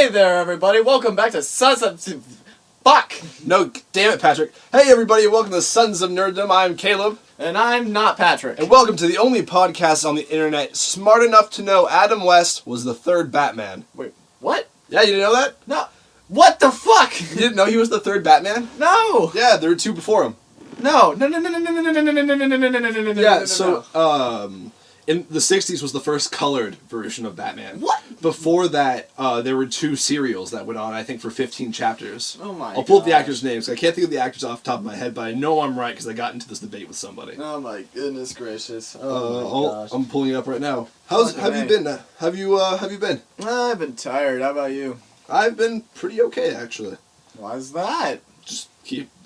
Hey there, everybody. Welcome back to Sons of... Fuck! No, damn it, Patrick. Hey, everybody, welcome to Sons of Nerddom. I'm Caleb. And I'm not Patrick. And welcome to the only podcast on the internet smart enough to know Adam West was the third Batman. Wait, what? Yeah, you didn't know that? No. What the fuck? You didn't know he was the third Batman? No! Yeah, there were two before him. No. Yeah, so, in the 60s was the first colored version of Batman. What? Before that, there were two serials that went on, I think, for 15 chapters. Oh my I'll pull up the actors' names. I can't think of the actors off the top of my head, but I know I'm right because I got into this debate with somebody. Oh my goodness gracious. Oh my gosh. I'm pulling it up right now. Have you been? Have you been? I've been tired. How about you? I've been pretty okay, actually. Why's that?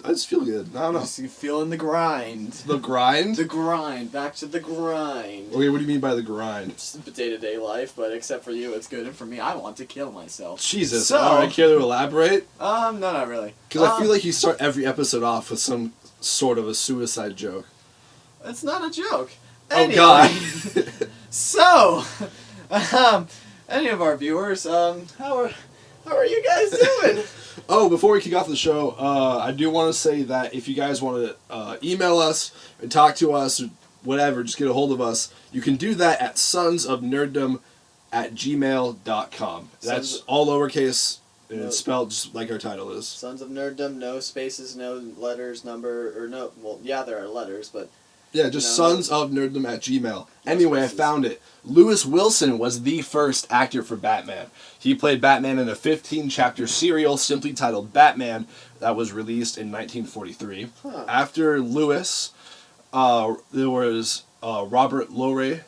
I just feel good. I don't know. You feeling the grind. The grind? The grind. Back to the grind. Okay, what do you mean by the grind? Just the day-to-day life, but except for you, it's good. And for me, I want to kill myself. Jesus. So, Alright, care to elaborate? No, not really. Because I feel like you start every episode off with some sort of a suicide joke. It's not a joke. Oh, God. So, any of our viewers, how are you guys doing? Oh, before we kick off the show, I do want to say that if you guys want to email us and talk to us or whatever, just get a hold of us, you can do that at sonsofnerddom@gmail.com. That's all lowercase, and it's spelled just like our title is. Sons of Nerddom, no spaces, no letters, number, or no, well, yeah, there are letters, but... Yeah, just sonsofnerddom@gmail. Anyway, I spaces. found it. Lewis Wilson was the first actor for Batman. He played Batman in a 15-chapter serial simply titled Batman that was released in 1943. Huh. After Lewis, there was Robert Lowry,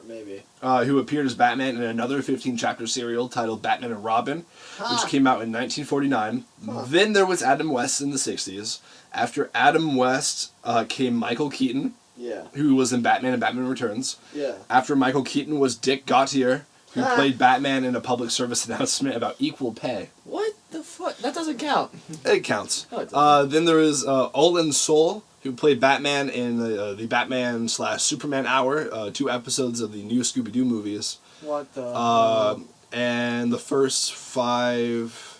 Maybe. who appeared as Batman in another 15-chapter serial titled Batman and Robin, which came out in 1949. Then there was Adam West in the 60s. After Adam West came Michael Keaton, who was in Batman and Batman Returns. Yeah. After Michael Keaton was Dick Gautier, who played Batman in a public service announcement about equal pay. What the fuck? That doesn't count. It counts. No, it doesn't. Then there was Olin Soul, who played Batman in the Batman/Superman Hour, 2 episodes of the new Scooby-Doo movies. What the... And the first 5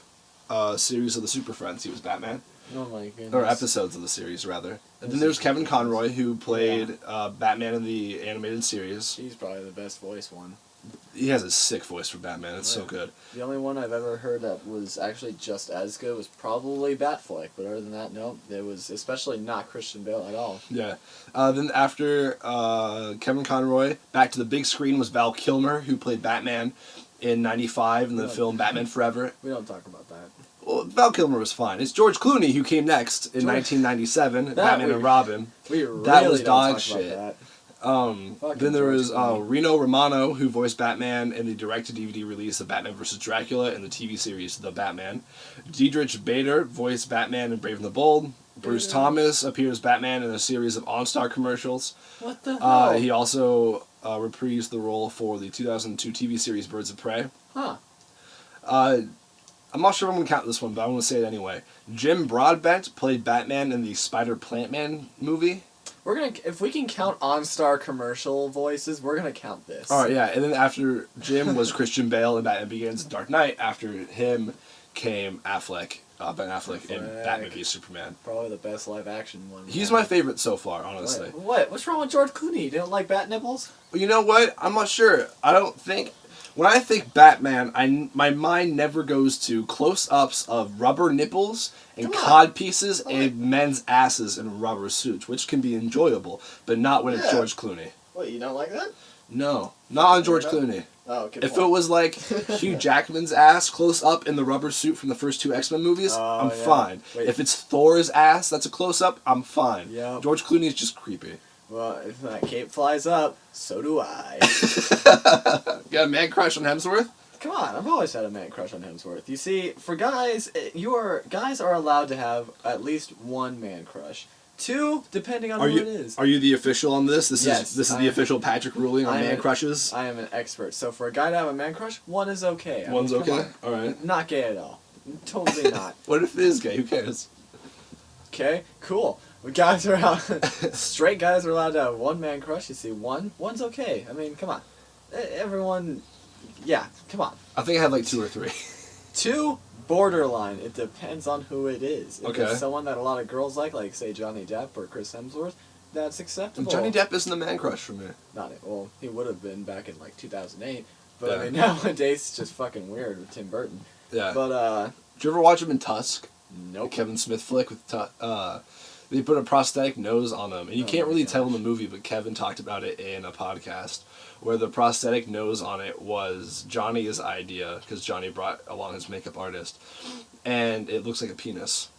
series of the Super Friends, he was Batman. Oh my goodness. Or episodes of the series, rather. And then there's Kevin Conroy, who played Batman in the animated series. He's probably the best voice one. He has a sick voice for Batman. It's so good. The only one I've ever heard that was actually just as good was probably Batfleck, but other than that, no. It was especially not Christian Bale at all. Yeah. Then after Kevin Conroy, back to the big screen was Val Kilmer, who played Batman in '95 in the film Batman Forever. We don't talk about that. Well, Val Kilmer was fine. It's George Clooney who came next in 1997, Batman and Robin. We really that was don't dog talk shit. about that. Then there was Reno Romano, who voiced Batman in the direct-to-DVD release of Batman vs. Dracula and the TV series The Batman. Diedrich Bader voiced Batman in Brave and the Bold. Bruce Thomas appeared as Batman in a series of OnStar commercials. What the hell? He also reprised the role for the 2002 TV series Birds of Prey. Huh. I'm not sure if I'm going to count this one, but I'm going to say it anyway. Jim Broadbent played Batman in the Spider-Plant-Man movie. If we can count OnStar commercial voices, we're gonna count this. Alright, yeah, and then after Jim was Christian Bale in Batman Begins and Dark Knight. After him came Ben Affleck in Batman v Superman. Probably the best live action one. He's my favorite so far, honestly. What? What's wrong with George Clooney? You don't like bat nipples? Well, you know what? I'm not sure. I don't think... When I think Batman, my mind never goes to close-ups of rubber nipples and cod pieces and men's asses in rubber suits, which can be enjoyable, but not when it's George Clooney. What, you don't like that? No, not on George Clooney. Oh, good If point. it was like Hugh Jackman's ass close up in the rubber suit from the first 2 X-Men movies, I'm fine. Wait. If it's Thor's ass that's a close-up, I'm fine. Yeah. George Clooney's just creepy. Well, if that cape flies up, so do I. Got a man crush on Hemsworth? Come on, I've always had a man crush on Hemsworth. You see, for guys, guys are allowed to have at least 1 man crush. 2, depending on who it is. Are you the official on this? This is the official Patrick ruling on man crushes? I am an expert. So for a guy to have a man crush, 1 is okay. One's okay? Alright. Not gay at all. Totally not. What if it is gay? Who cares? Okay, cool. Guys are out. Straight guys are allowed to have 1 man crush. You see, one's okay. I mean, come on. Everyone Yeah, come on. I think I had like 2 or 3. 2, borderline. It depends on who it is. If Okay. it's someone that a lot of girls like say Johnny Depp or Chris Hemsworth, that's acceptable. Johnny Depp isn't a man crush for me. Not it. Well, he would have been back in like 2008. But Yeah. I mean, nowadays it's just fucking weird with Tim Burton. Yeah. But Did you ever watch him in Tusk? The nope. Kevin Smith flick with they put a prosthetic nose on him, and you Oh can't my really tell in gosh. the movie, but Kevin talked about it in a podcast where the prosthetic nose on it was Johnny's idea because Johnny brought along his makeup artist, and it looks like a penis.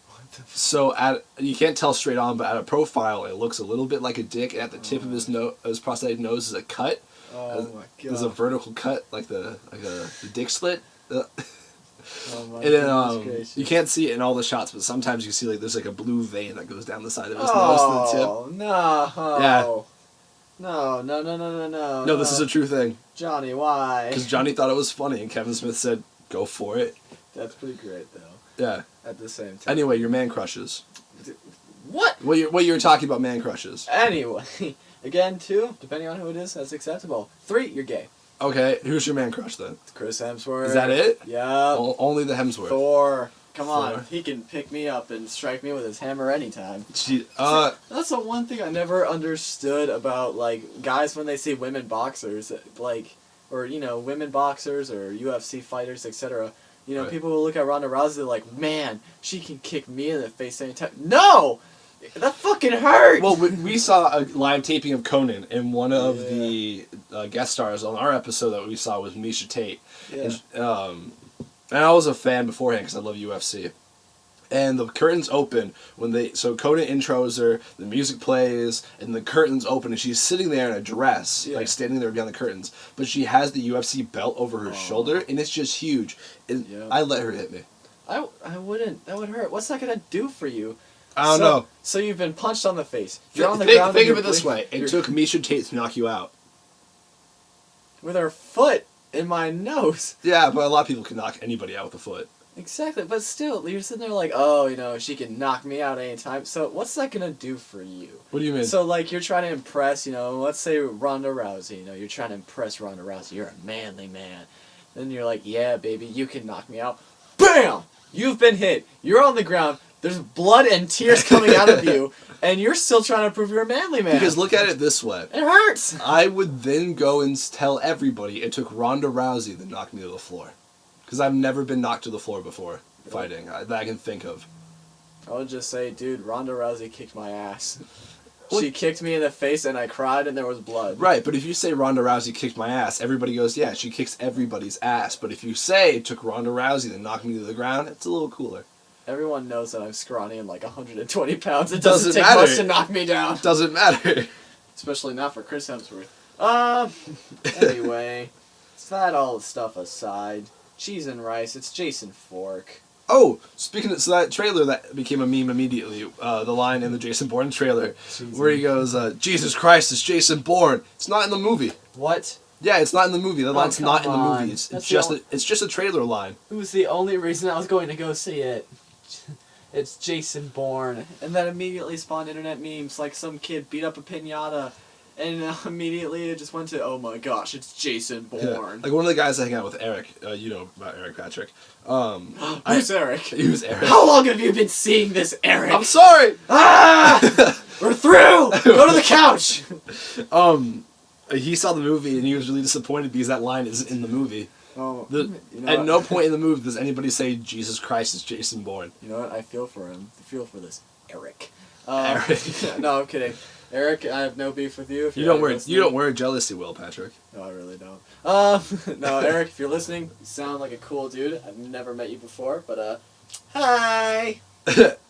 So you can't tell straight on, but at a profile it looks a little bit like a dick. And at the tip of his prosthetic nose is a cut. Oh my god. There's a vertical cut like the dick slit. Oh my And then goodness gracious. you can't see it in all the shots, but sometimes you see like there's like a blue vein that goes down the side of his nose to the tip. Oh no. Yeah. No. No, this is a true thing. Johnny, why? Because Johnny thought it was funny, and Kevin Smith said, "Go for it." That's pretty great though. Yeah. At the same time. Anyway, your man crushes. What? What you were talking about man crushes. Anyway, again, 2, depending on who it is, that's acceptable. 3, you're gay. Okay, who's your man crush then? It's Chris Hemsworth. Is that it? Yeah. Only the Hemsworth. 4. Come on, 4. he can pick me up and strike me with his hammer anytime. That's the one thing I never understood about like guys when they see women boxers, like, or women boxers or UFC fighters, etc. Right. People will look at Ronda Rousey like, man, she can kick me in the face anytime. No, that fucking hurt. Well, we saw a live taping of Conan, and one of the guest stars on our episode that we saw was Misha Tate. Yeah. And I was a fan beforehand because I love UFC. And the curtains open so Conan intros her, the music plays, and the curtains open, and she's sitting there in a dress, like standing there behind the curtains. But she has the UFC belt over her shoulder, and it's just huge. And I let her hit me. I wouldn't. That would hurt. What's that gonna do for you? I don't know. So you've been punched on the face. You're on the ground. Think of it this way: it took Misha Tate to knock you out. With her foot in my nose. Yeah, but a lot of people can knock anybody out with a foot. Exactly, but still, you're sitting there like, oh, she can knock me out anytime. So what's that gonna do for you? What do you mean? So like, you're trying to impress, let's say Ronda Rousey. You're trying to impress Ronda Rousey. You're a manly man. Then you're like, yeah, baby, you can knock me out. Bam! You've been hit. You're on the ground. There's blood and tears coming out of you, and you're still trying to prove you're a manly man. Because look at it this way. It hurts. I would then go and tell everybody it took Ronda Rousey to knock me to the floor. Because I've never been knocked to the floor before fighting that I can think of. I would just say, dude, Ronda Rousey kicked my ass. She kicked me in the face and I cried and there was blood. Right, but if you say Ronda Rousey kicked my ass, everybody goes, yeah, she kicks everybody's ass. But if you say it took Ronda Rousey to knock me to the ground, it's a little cooler. Everyone knows that I'm scrawny and like 120 pounds. It Doesn't doesn't take matter. much to knock me down. Doesn't matter. Especially not for Chris Hemsworth. Anyway, that all stuff aside, cheese and rice, it's Jason Fork. Oh, speaking of, so that trailer that became a meme immediately, the line in the Jason Bourne trailer, where he goes, Jesus Christ, it's Jason Bourne. It's not in the movie. What? Yeah, it's not in the movie. That line's not in the come movie. on. It's That's just a trailer line. It was the only reason I was going to go see it. It's Jason Bourne. And that immediately spawned internet memes, like some kid beat up a piñata, and immediately it just went to, oh my gosh, it's Jason Bourne. Yeah. Like one of the guys I hang out with, Eric, you know about Eric Patrick. Who's Eric? Who's Eric? How long have you been seeing this, Eric? I'm sorry! Ah! We're through! Go to the couch! He saw the movie and he was really disappointed because that line isn't in the movie. Oh, At no point in the movie does anybody say, Jesus Christ, it's Jason Bourne. You know what? I feel for him. I feel for this Eric. Eric. No, I'm kidding. Eric, I have no beef with you. If You you're don't wear jealousy, Will, Patrick. No, I really don't. No, Eric, if you're listening, you sound like a cool dude. I've never met you before, but hi.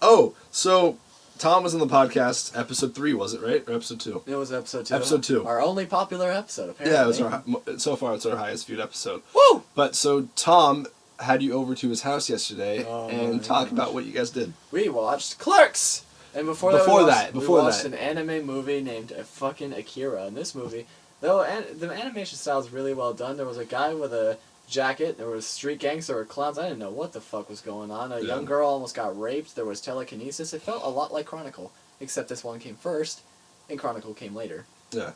Oh, so Tom was on the podcast, episode 3, was it, right? Or episode 2? It was episode 2. Episode 2. Our only popular episode, apparently. Yeah, it was so far it's our highest viewed episode. Woo! But so Tom had you over to his house yesterday Oh and my talk gosh. about what you guys did. We watched Clerks! And before that, we watched an anime movie named fucking Akira. In this movie, though the animation style is really well done, there was a guy with a jacket, there was street gangs, there were clowns, I didn't know what the fuck was going on. A young girl almost got raped, there was telekinesis. It felt a lot like Chronicle, except this one came first, and Chronicle came later. Yeah.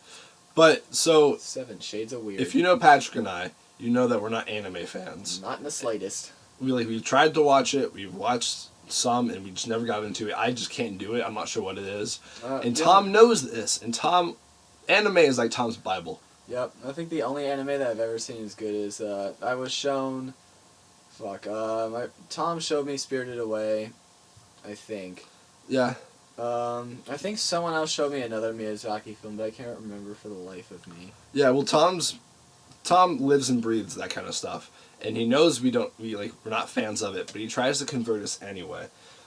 But, so, 7 Shades of Weird. if you know Patrick and I, you know that we're not anime fans. Not in the slightest. We've tried to watch it. We've watched some, and we just never got into it. I just can't do it. I'm not sure what it is. And Tom knows this. And anime is like Tom's Bible. Yep. I think the only anime that I've ever seen as good is I was shown. Tom showed me Spirited Away, I think. Yeah. I think someone else showed me another Miyazaki film, but I can't remember for the life of me. Yeah, well, Tom lives and breathes that kind of stuff, and he knows we're not fans of it, but he tries to convert us anyway.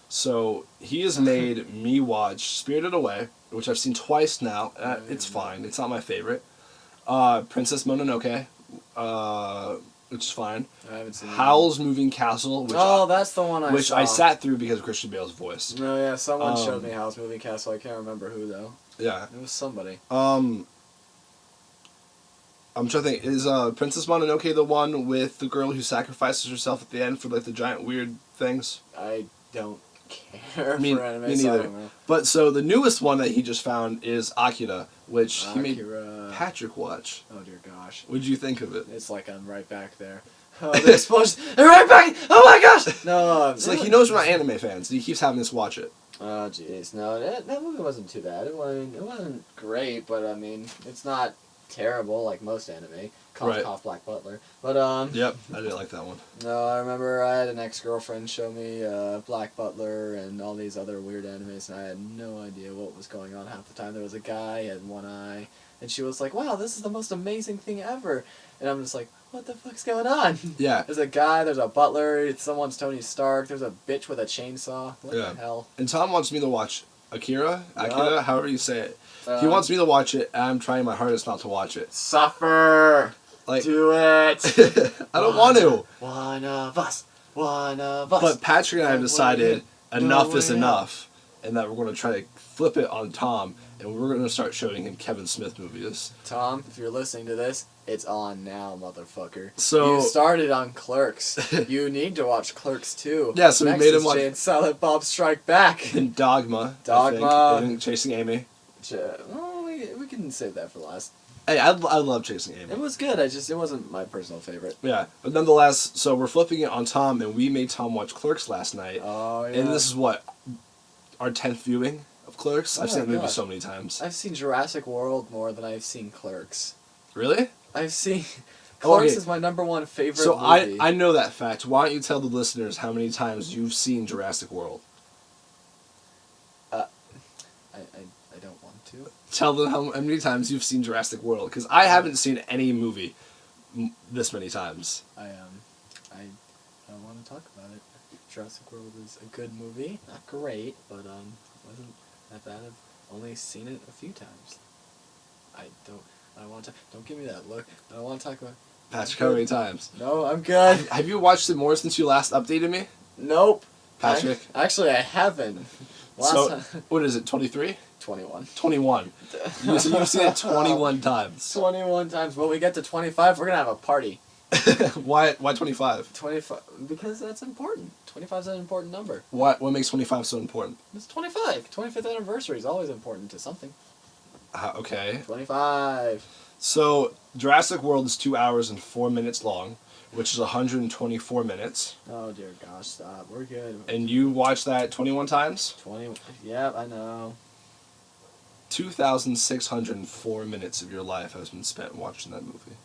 So he has made me watch Spirited Away, which I've seen twice now. It's fine. It's not my favorite. Princess Mononoke, which is fine. I haven't seen Howl's Moving Castle, which that's the one I saw. I sat through because of Christian Bale's voice. No, yeah, someone showed me Howl's Moving Castle. I can't remember who though. Yeah, it was somebody. I'm trying to think. Is Princess Mononoke the one with the girl who sacrifices herself at the end for like the giant weird things? I don't care me for anime. Me neither. But so the newest one that he just found is Akira, which he made Patrick watch. Oh dear gosh. What did you think of it? It's like I'm right back there. Oh, the explosion! They're right back! Oh my gosh! No. It's like he knows we're not anime fans. He keeps having us watch it. Oh jeez, no, that movie wasn't too bad. It wasn't great, but I mean, it's not terrible like most anime. Cough, Black Butler. But Yep, I didn't like that one. No, I remember I had an ex-girlfriend show me Black Butler and all these other weird animes, and I had no idea what was going on half the time. There was a guy, he had one eye, and she was like, "Wow, this is the most amazing thing ever," and I'm just like, "What the fuck's going on?" Yeah. There's a guy, there's a butler, someone's Tony Stark, there's a bitch with a chainsaw. What the hell? And Tom wants me to watch Akira, however you say it. He wants me to watch it, and I'm trying my hardest not to watch it. Suffer! Do it! I don't want to. One of us. But Patrick and I have decided enough is enough, and that we're going to try to flip it on Tom, and we're going to start showing him Kevin Smith movies. Tom, if you're listening to this, it's on now, motherfucker. So you started on Clerks. You need to watch Clerks too. Yeah, so we made him watch Jay and Silent Bob Strike Back. And Dogma. And Chasing Amy. Well, we can save that for last. Hey, I love Chasing Amy. It was good. It wasn't my personal favorite. Yeah, but nonetheless, so we're flipping it on Tom, and we made Tom watch Clerks last night. Oh yeah. And this is what our 10th viewing of Clerks. I've seen the movie so many times. I've seen Jurassic World more than I've seen Clerks. Really? I've seen Clerks is my #1 favorite movie. So I know that fact. Why don't you tell the listeners how many times you've seen Jurassic World? I don't want to. Tell them how many times you've seen Jurassic World, because I haven't seen any movie this many times. I want to talk about it. Jurassic World is a good movie, not great, but it wasn't that bad. I've only seen it a few times. I want to. Don't give me that look. I don't want to talk about. Patrick, how many times? No, I'm good. Have you watched it more since you last updated me? Nope. Patrick? Actually, I haven't. What is it, 23? 21. 21. So you've seen it 21 times. 21 times. When we get to 25, we're going to have a party. Why 25? 25, because that's important. 25 is an important number. What makes 25 so important? It's 25. 25th anniversary is always important to something. Okay. 25. So, Jurassic World is 2 hours and 4 minutes long, which is 124 minutes. Oh, dear gosh, stop. We're good. And you watched that 21 times? 20. Yeah, I know. 2,604 minutes of your life has been spent watching that movie.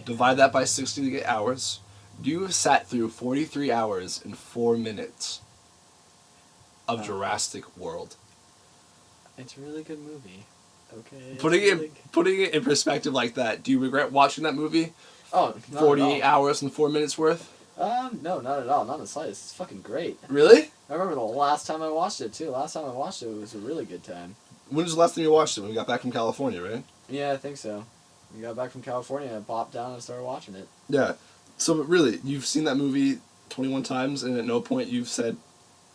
Divide that by 60 hours. You have sat through 43 hours and 4 minutes of Jurassic World. It's a really good movie. Okay. Putting it in perspective like that, do you regret watching that movie? Oh, 48 hours and 4 minutes worth? No, not at all. Not in the slightest. It's fucking great. Really? I remember the last time I watched it, too. Last time I watched it, it was a really good time. When was the last time you watched it? When we got back from California, right? Yeah, I think so. We got back from California and I popped down and started watching it. Yeah. So, really, you've seen that movie 21 times and at no point you've said,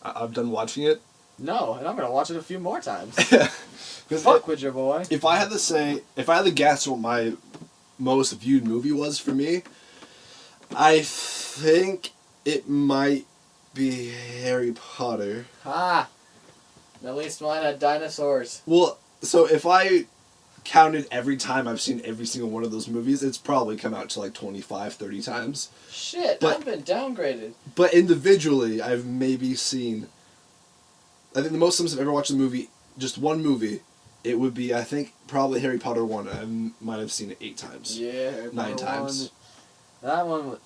I've done watching it? No, and I'm going to watch it a few more times. Fuck with your boy. If I had to guess what my most viewed movie was for me, I think it might be Harry Potter. Ha! At least mine had dinosaurs. Well, so if I counted every time I've seen every single one of those movies, it's probably come out to like 25, 30 times. Shit, I've been downgraded. But individually, I've maybe seen... I think the most times I've ever watched a movie, just one movie, it would be, I think, probably Harry Potter 1. I might have seen it 8 times. Yeah, Harry Potter 9 times. That one,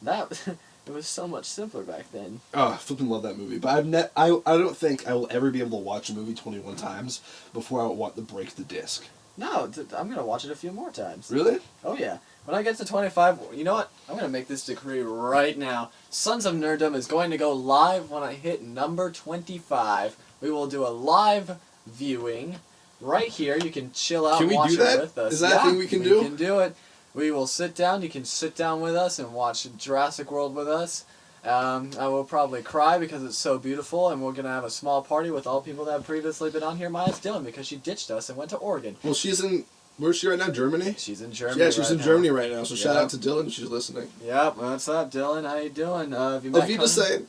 it was so much simpler back then. Oh, I flipping love that movie. But I don't think I will ever be able to watch a movie 21 times before I would want to break the disc. No, I'm going to watch it a few more times. Really? Oh, yeah. When I get to 25, you know what? I'm going to make this decree right now. Sons of Nerddom is going to go live when I hit number 25. We will do a live viewing right here. You can chill out and watch it with us. Is that a thing we can do? We can do it. We will sit down. You can sit down with us and watch Jurassic World with us. I will probably cry because it's so beautiful, and we're going to have a small party with all people that have previously been on here, minus Dylan, because she ditched us and went to Oregon. Well, she's in... Where's she right now? Germany? She's in Germany. Yeah, she's in Germany right now, so shout out to Dylan. She's listening. Yep. What's up, Dylan? How you doing? Have you met Avita saying...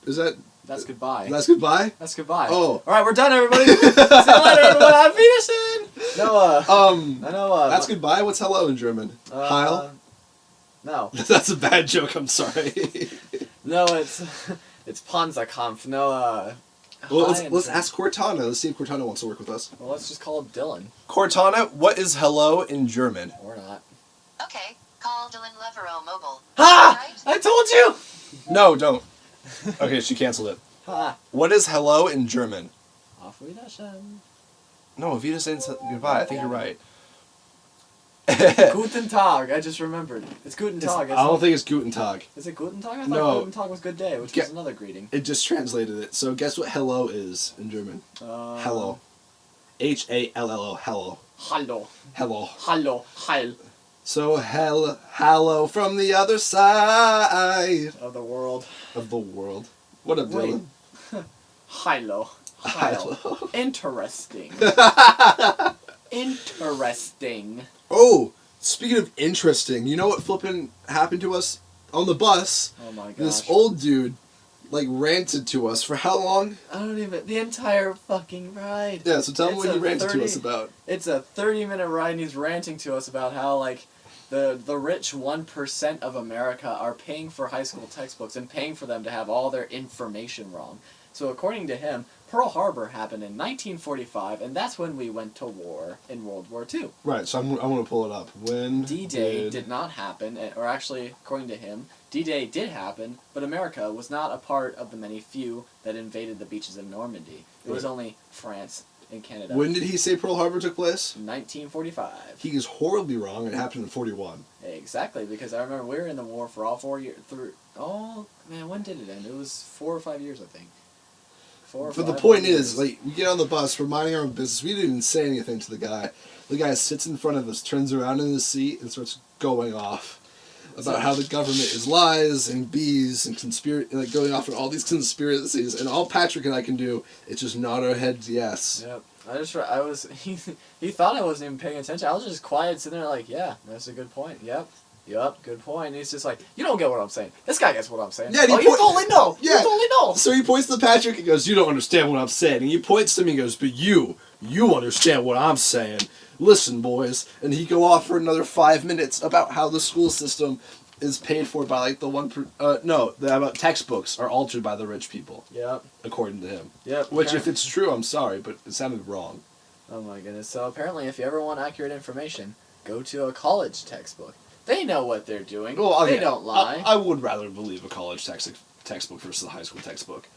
Is that... That's goodbye. That's goodbye? That's goodbye. Oh. Alright, we're done, everybody. See you later, everyone. Auf Wiedersehen. No, I know, that's goodbye? What's hello in German? Heil? No. That's a bad joke, I'm sorry. No, it's Panzerkampf. No, well, let's ask Cortana. Let's see if Cortana wants to work with us. Well, let's just call him Dylan. Cortana, what is hello in German? Or not. Okay, call Dylan Levero mobile. Ha! Right? I told you! No, don't. Okay, she canceled it. Ha! What is hello in German? Auf Wiedersehen. No, Avita saying goodbye. I think you're right. Guten Tag. I just remembered. It's Guten Tag. I don't think it's Guten Tag. Is it Guten Tag? I thought No. Guten Tag was good day, which was another greeting. It just translated it. So guess what hello is in German? Hello. H-A-L-L-O. Hello. Hallo. Hello. Hallo. Heil. So hello from the other side Of the world. of the world. What up, Dylan? Hilo. Hilo. Interesting. Interesting. Oh, speaking of interesting, you know what flippin' happened to us on the bus? Oh my gosh. This old dude, ranted to us for how long? I don't even... The entire fucking ride. Yeah, so tell him what he ranted to us about. It's a 30-minute ride, and he's ranting to us about how, the rich 1% of America are paying for high school textbooks and paying for them to have all their information wrong. So according to him, Pearl Harbor happened in 1945, and that's when we went to war in World War II. Right, so I want to pull it up. When D-Day did not happen, or actually, according to him, D-Day did happen, but America was not a part of the many few that invaded the beaches of Normandy. It was only France and Canada. When did he say Pearl Harbor took place? 1945. He is horribly wrong. It happened in 41. Exactly, because I remember we were in the war for all 4 years. Oh, man, when did it end? It was 4 or 5 years, I think. But the point is, we get on the bus, we're minding our own business. We didn't even say anything to the guy. The guy sits in front of us, turns around in his seat, and starts going off about how the government is lies and bees and going off on all these conspiracies. And all Patrick and I can do is just nod our heads yes. Yep. He thought I wasn't even paying attention. I was just quiet, sitting there yeah, that's a good point. Yep, good point. And he's just like, you don't get what I'm saying. This guy gets what I'm saying. Yeah, you totally know. Yeah. You totally know. So he points to Patrick and goes, you don't understand what I'm saying. And he points to me and goes, but you understand what I'm saying. Listen, boys. And he go off for another 5 minutes about how the school system is paid for by about textbooks are altered by the rich people. Yep. According to him. Yep. Which, if it's true, I'm sorry, but it sounded wrong. Oh my goodness. So apparently, if you ever want accurate information, go to a college textbook. They know what they're doing. Well, they don't lie. I would rather believe a college textbook versus a high school textbook.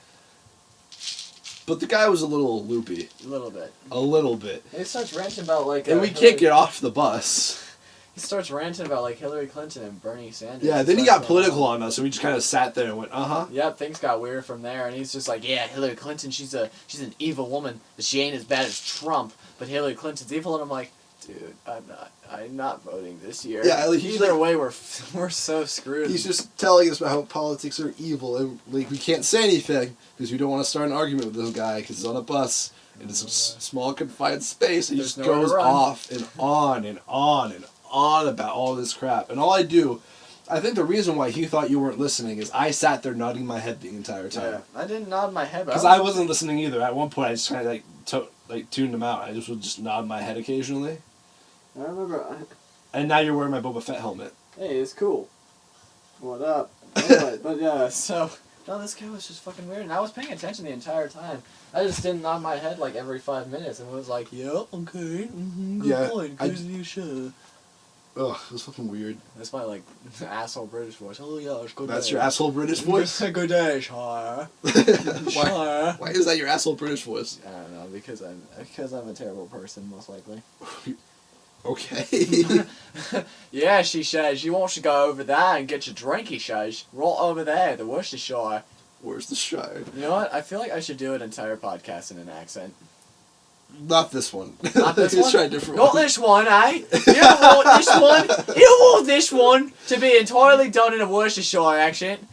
But the guy was a little loopy. A little bit. A little bit. And he starts ranting about and we can't get off the bus. He starts ranting about Hillary Clinton and Bernie Sanders. Yeah, then he got political on us, and we just kind of sat there and went, uh-huh. Yep, things got weird from there, and he's just like, yeah, Hillary Clinton, she's an evil woman, but she ain't as bad as Trump, but Hillary Clinton's evil, and I'm like, dude, I'm not voting this year. Yeah, either way, we're so screwed. He's just telling us about how politics are evil, and we can't say anything because we don't want to start an argument with this guy because he's on a bus in this small confined space, and he just goes off and on and on and on about all this crap. And I think the reason why he thought you weren't listening is I sat there nodding my head the entire time. Yeah, I didn't nod my head because I wasn't listening either. At one point, I just kind of tuned him out. I just would just nod my head occasionally. I remember. And now you're wearing my Boba Fett helmet. Hey, it's cool. What up? Anyway, but yeah, so no, this guy was just fucking weird, and I was paying attention the entire time. I just didn't nod my head like every 5 minutes, and was like, "Yep, okay, good point, good new show." Ugh, it was fucking weird. That's my like asshole British voice. Oh yeah, it's good. That's your asshole British voice. Good day, Shire. Why is that your asshole British voice? I don't know, because I'm a terrible person, most likely. Okay. Yeah, she says, you want to go over there and get your drink, he says. Right over there, the Worcestershire. Where's the Shire? You know what? I feel like I should do an entire podcast in an accent. Not this one. Not this Let's one? try a different Not one. this one, eh? You don't want this one? You want this one to be entirely done in a Worcestershire accent?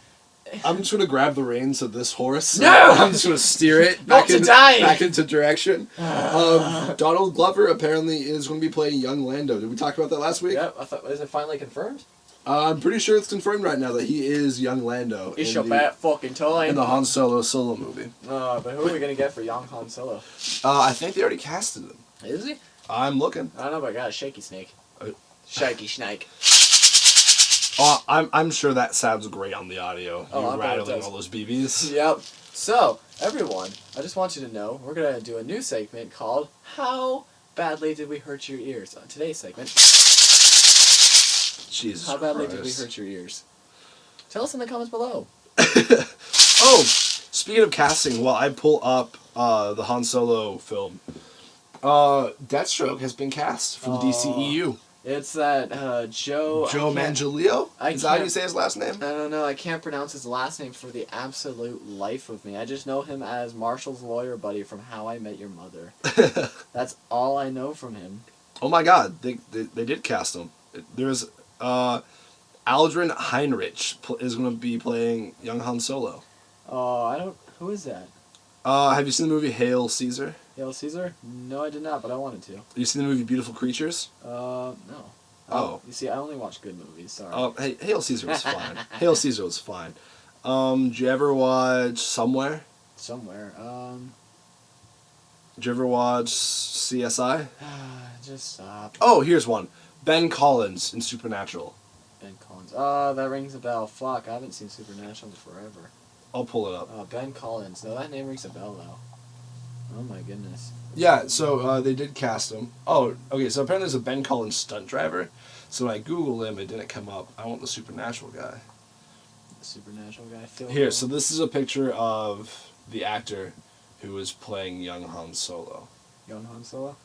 I'm just gonna grab the reins of this horse. No! I'm just gonna steer it Not today! back into direction. Donald Glover apparently is going to be playing young Lando. Did we talk about that last week? Yep, I thought, is it finally confirmed? I'm pretty sure it's confirmed right now that he is young Lando. It's your bad fucking time. In the Han Solo movie. But who are we gonna get for young Han Solo? I think they already casted him. Is he? I'm looking. I don't know, but I got a shaky snake. Shaky snake. Oh, I'm sure that sounds great on the audio. Oh, I You bet it rattling does. all those BBs. Yep. So, everyone, I just want you to know we're going to do a new segment called How Badly Did We Hurt Your Ears? On today's segment, Jesus how badly did we Christ. hurt your ears? Tell us in the comments below. Oh, speaking of casting, while I pull up the Han Solo film, Deathstroke has been cast for the DCEU. It's that Joe Manganiello? Is that how you can't- say his last name? I don't know. I can't pronounce his last name for the absolute life of me. I just know him as Marshall's lawyer buddy from How I Met Your Mother. That's all I know from him. Oh my God, they did cast him. There's Aldrin Heinrich is going to be playing young Han Solo. Oh, I don't. Who is that? Have you seen the movie Hail Caesar? Hail Caesar? No, I did not, but I wanted to. You seen the movie Beautiful Creatures? No. Oh. You see, I only watch good movies. Sorry. Hey, Hail Caesar was fine. Hail Caesar was fine. Did you ever watch Somewhere? Somewhere. Did you ever watch CSI? Just stop. Oh, here's one. Ben Collins in Supernatural. Ben Collins. That rings a bell. Fuck, I haven't seen Supernatural in forever. I'll pull it up. Ben Collins. No, that name rings a bell though. Oh my goodness. Yeah, so they did cast him. Oh, okay, so apparently there's a Ben Collins stunt driver. So when I Googled him, it didn't come up. I want the Supernatural guy. The Supernatural guy. Phil Here, Hill. so this is a picture of the actor who was playing young Han Solo. Young Han Solo.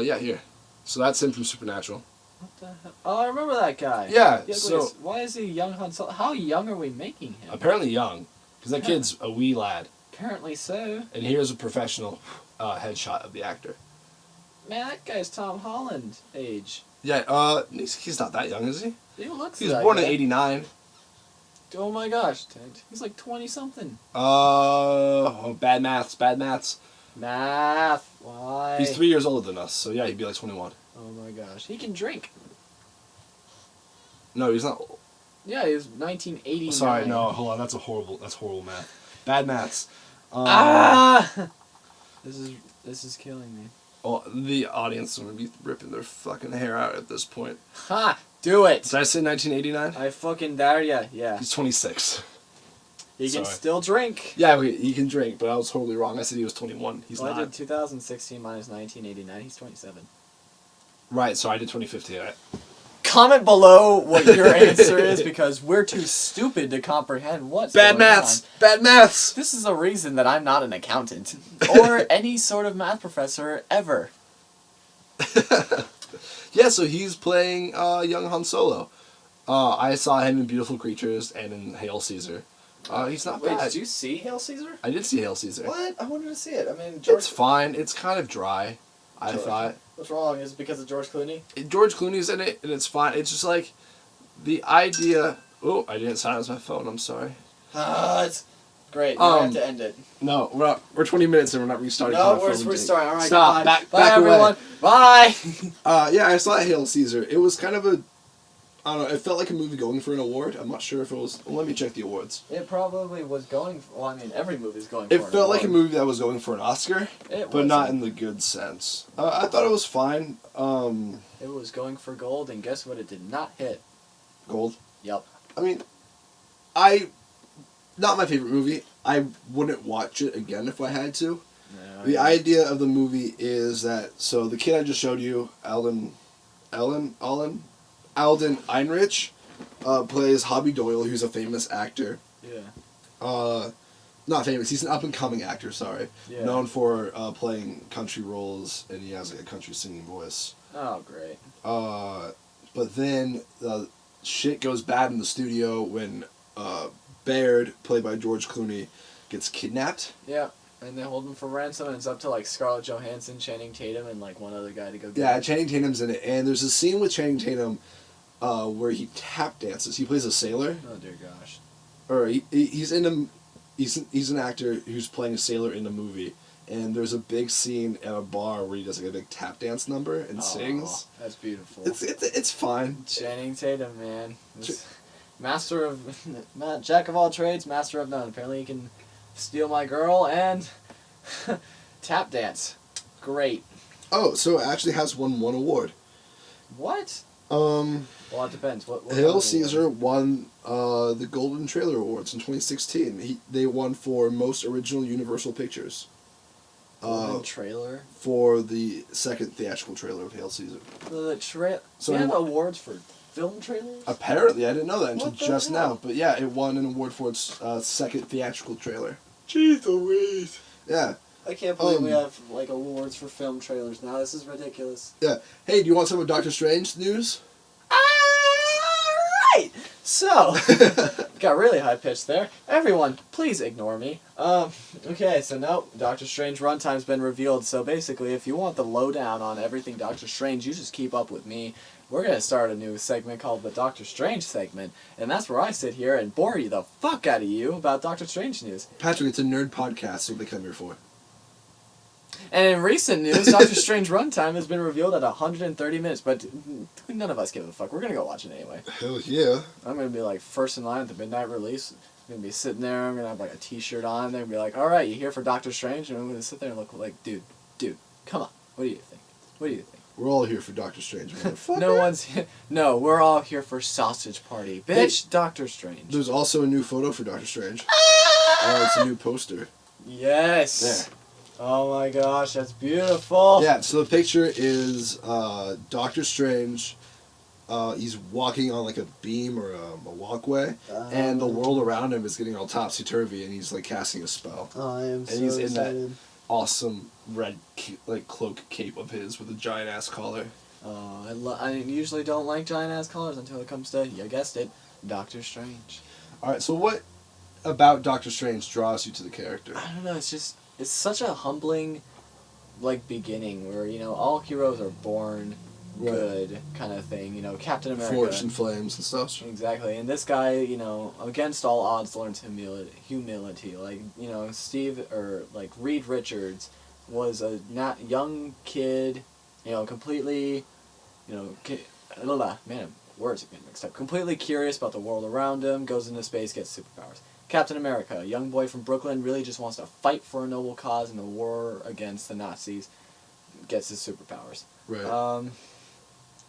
Yeah, here. So that's him from Supernatural. What the hell? Oh, I remember that guy. Yeah, Wait, so why is he young Han Solo? How young are we making him? apparently young, because that kid's a wee lad. Apparently so. And here's a professional headshot of the actor. Man, that guy's Tom Holland age. Yeah, he's not that young, is he? He looks. He was that born in good. '89. Oh my gosh, he's like 20 something. Bad maths. Math. Why? He's 3 years older than us, so yeah, he'd be like 21. Oh my gosh, he can drink. No, he's not. Yeah, he was 1989. Sorry, no, hold on. That's horrible math. Bad maths. This is killing me. Oh, the audience is going to be ripping their fucking hair out at this point. Ha! Do it! Did I say 1989? I fucking dare ya. Yeah. He's 26. He can Sorry. still drink. Yeah, he can drink, but I was totally wrong. I said he was 21. He's Well, not. I did 2016 minus 1989. He's 27. Right, so I did 2015. Comment below what your answer is because we're too stupid to comprehend what's Bad going maths! on. Bad maths! This is a reason that I'm not an accountant or any sort of math professor ever. Yeah, so he's playing young Han Solo. I saw him in Beautiful Creatures and in Hail Caesar. He's not Wait, bad. did you see Hail Caesar? I did see Hail Caesar. What? I wanted to see it. I mean, It's fine. It's kind of dry, I thought. What's wrong? Is it because of George Clooney? George Clooney's in it, and it's fine. It's just like the idea. Oh, I didn't silence my phone. I'm sorry. It's great. Now I have to end it. No, we're 20 minutes and we're not restarting. No, for my we're phone. restarting. All right, Stop. bye. Back away. everyone. Bye. Yeah, I saw Hail Caesar. It was kind of a I don't know. It felt like a movie going for an award. I'm not sure if it was. Well, let me check the awards. It probably was going for... Well, I mean, every movie's going for It an felt award. like a movie that was going for an Oscar, It but not wasn't. in the good sense. I thought it was fine. It was going for gold, and guess what? It did not hit. Gold. Yep. I mean, not my favorite movie. I wouldn't watch it again if I had to. No, The idea of the movie is that, so the kid I just showed you, Alden Einrich, plays Hobby Doyle, who's a famous actor. Yeah. Not famous, he's an up-and-coming actor, sorry. Yeah. Known for playing country roles, and he has like a country singing voice. Oh, great. But then shit goes bad in the studio when Baird, played by George Clooney, gets kidnapped. Yeah. And they hold him for ransom, and it's up to, like, Scarlett Johansson, Channing Tatum, and, like, one other guy to go get Yeah, him. Channing Tatum's in it, and there's a scene with Channing Tatum where he tap dances. He plays a sailor. Oh, dear gosh. Or he's an actor who's playing a sailor in a movie, and there's a big scene at a bar where he does like a big tap dance number and sings. That's beautiful. It's fine. Channing Tatum, man. Master of... Jack of all trades, master of none. Apparently he can steal my girl and tap dance. Great. Oh, so it actually has won one award. What? Well, it depends. What Hail Caesar won the Golden Trailer Awards in 2016. They won for Most Original Universal Pictures. Golden trailer? For the second theatrical trailer of Hail Caesar. So you have awards for film trailers? Apparently, I didn't know that until What the just hell? now. But yeah, it won an award for its second theatrical trailer. Jeez Louise. Yeah. I can't believe we have, like, awards for film trailers now. This is ridiculous. Yeah. Hey, do you want some of Doctor Strange news? Alright! So, got really high-pitched there. Everyone, please ignore me. Okay, so no, Doctor Strange runtime's been revealed. So basically, if you want the lowdown on everything Doctor Strange, you just keep up with me. We're going to start a new segment called the Doctor Strange segment, and that's where I sit here and bore you the fuck out of you about Doctor Strange news. Patrick, it's a nerd podcast, so what they come here for. And in recent news, Doctor Strange runtime has been revealed at 130 minutes, but none of us give a fuck. We're going to go watch it anyway. Hell yeah. I'm going to be like first in line at the midnight release. I'm going to be sitting there, I'm going to have like a t-shirt on, they're going to be like, alright, you here for Doctor Strange? And I'm going to sit there and look like, dude, come on. What do you think? What do you think? We're all here for Doctor Strange, motherfucker. No one's here. No, we're all here for Sausage Party. Bitch, Doctor Strange. There's also a new photo for Doctor Strange. It's a new poster. Yes. There. Oh my gosh, that's beautiful. Yeah, so the picture is Doctor Strange. He's walking on like a beam or a walkway, and the world around him is getting all topsy-turvy, and he's like casting a spell. I am and so he's in excited. that awesome red cloak cape of his with a giant ass collar. I usually don't like giant ass collars until it comes to, you guessed it, Doctor Strange. Alright, so what about Doctor Strange draws you to the character? I don't know, it's such a humbling, like, beginning where, you know, all heroes are born good kind of thing, you know, Captain America. Forged in flames and stuff. Exactly, and this guy, you know, against all odds learns humility. Like, you know, Reed Richards was a young kid, you know, completely, you know, words are getting mixed up. Completely curious about the world around him, goes into space, gets superpowers. Captain America, a young boy from Brooklyn, really just wants to fight for a noble cause in the war against the Nazis, gets his superpowers. Right.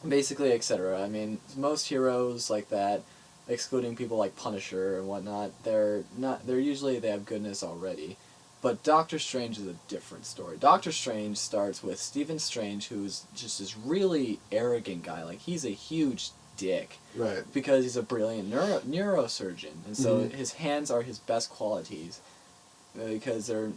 Basically, etc. I mean, most heroes like that, excluding people like Punisher and whatnot, they have goodness already. But Doctor Strange is a different story. Doctor Strange starts with Stephen Strange, who's just this really arrogant guy. Like, he's a huge dick. Right. Because he's a brilliant neurosurgeon, and so his hands are his best qualities. Because they're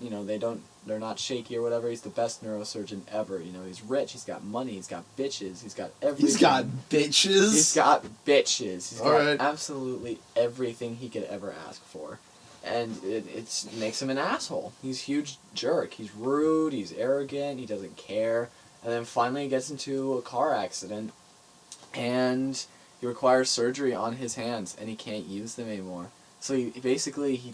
not shaky or whatever. He's the best neurosurgeon ever. You know, he's rich. He's got money. He's got bitches. He's got everything. He's got bitches. He's got bitches. He's All got right. absolutely everything he could ever ask for, and it makes him an asshole. He's a huge jerk. He's rude. He's arrogant. He doesn't care. And then finally, he gets into a car accident, and he requires surgery on his hands, and he can't use them anymore. So he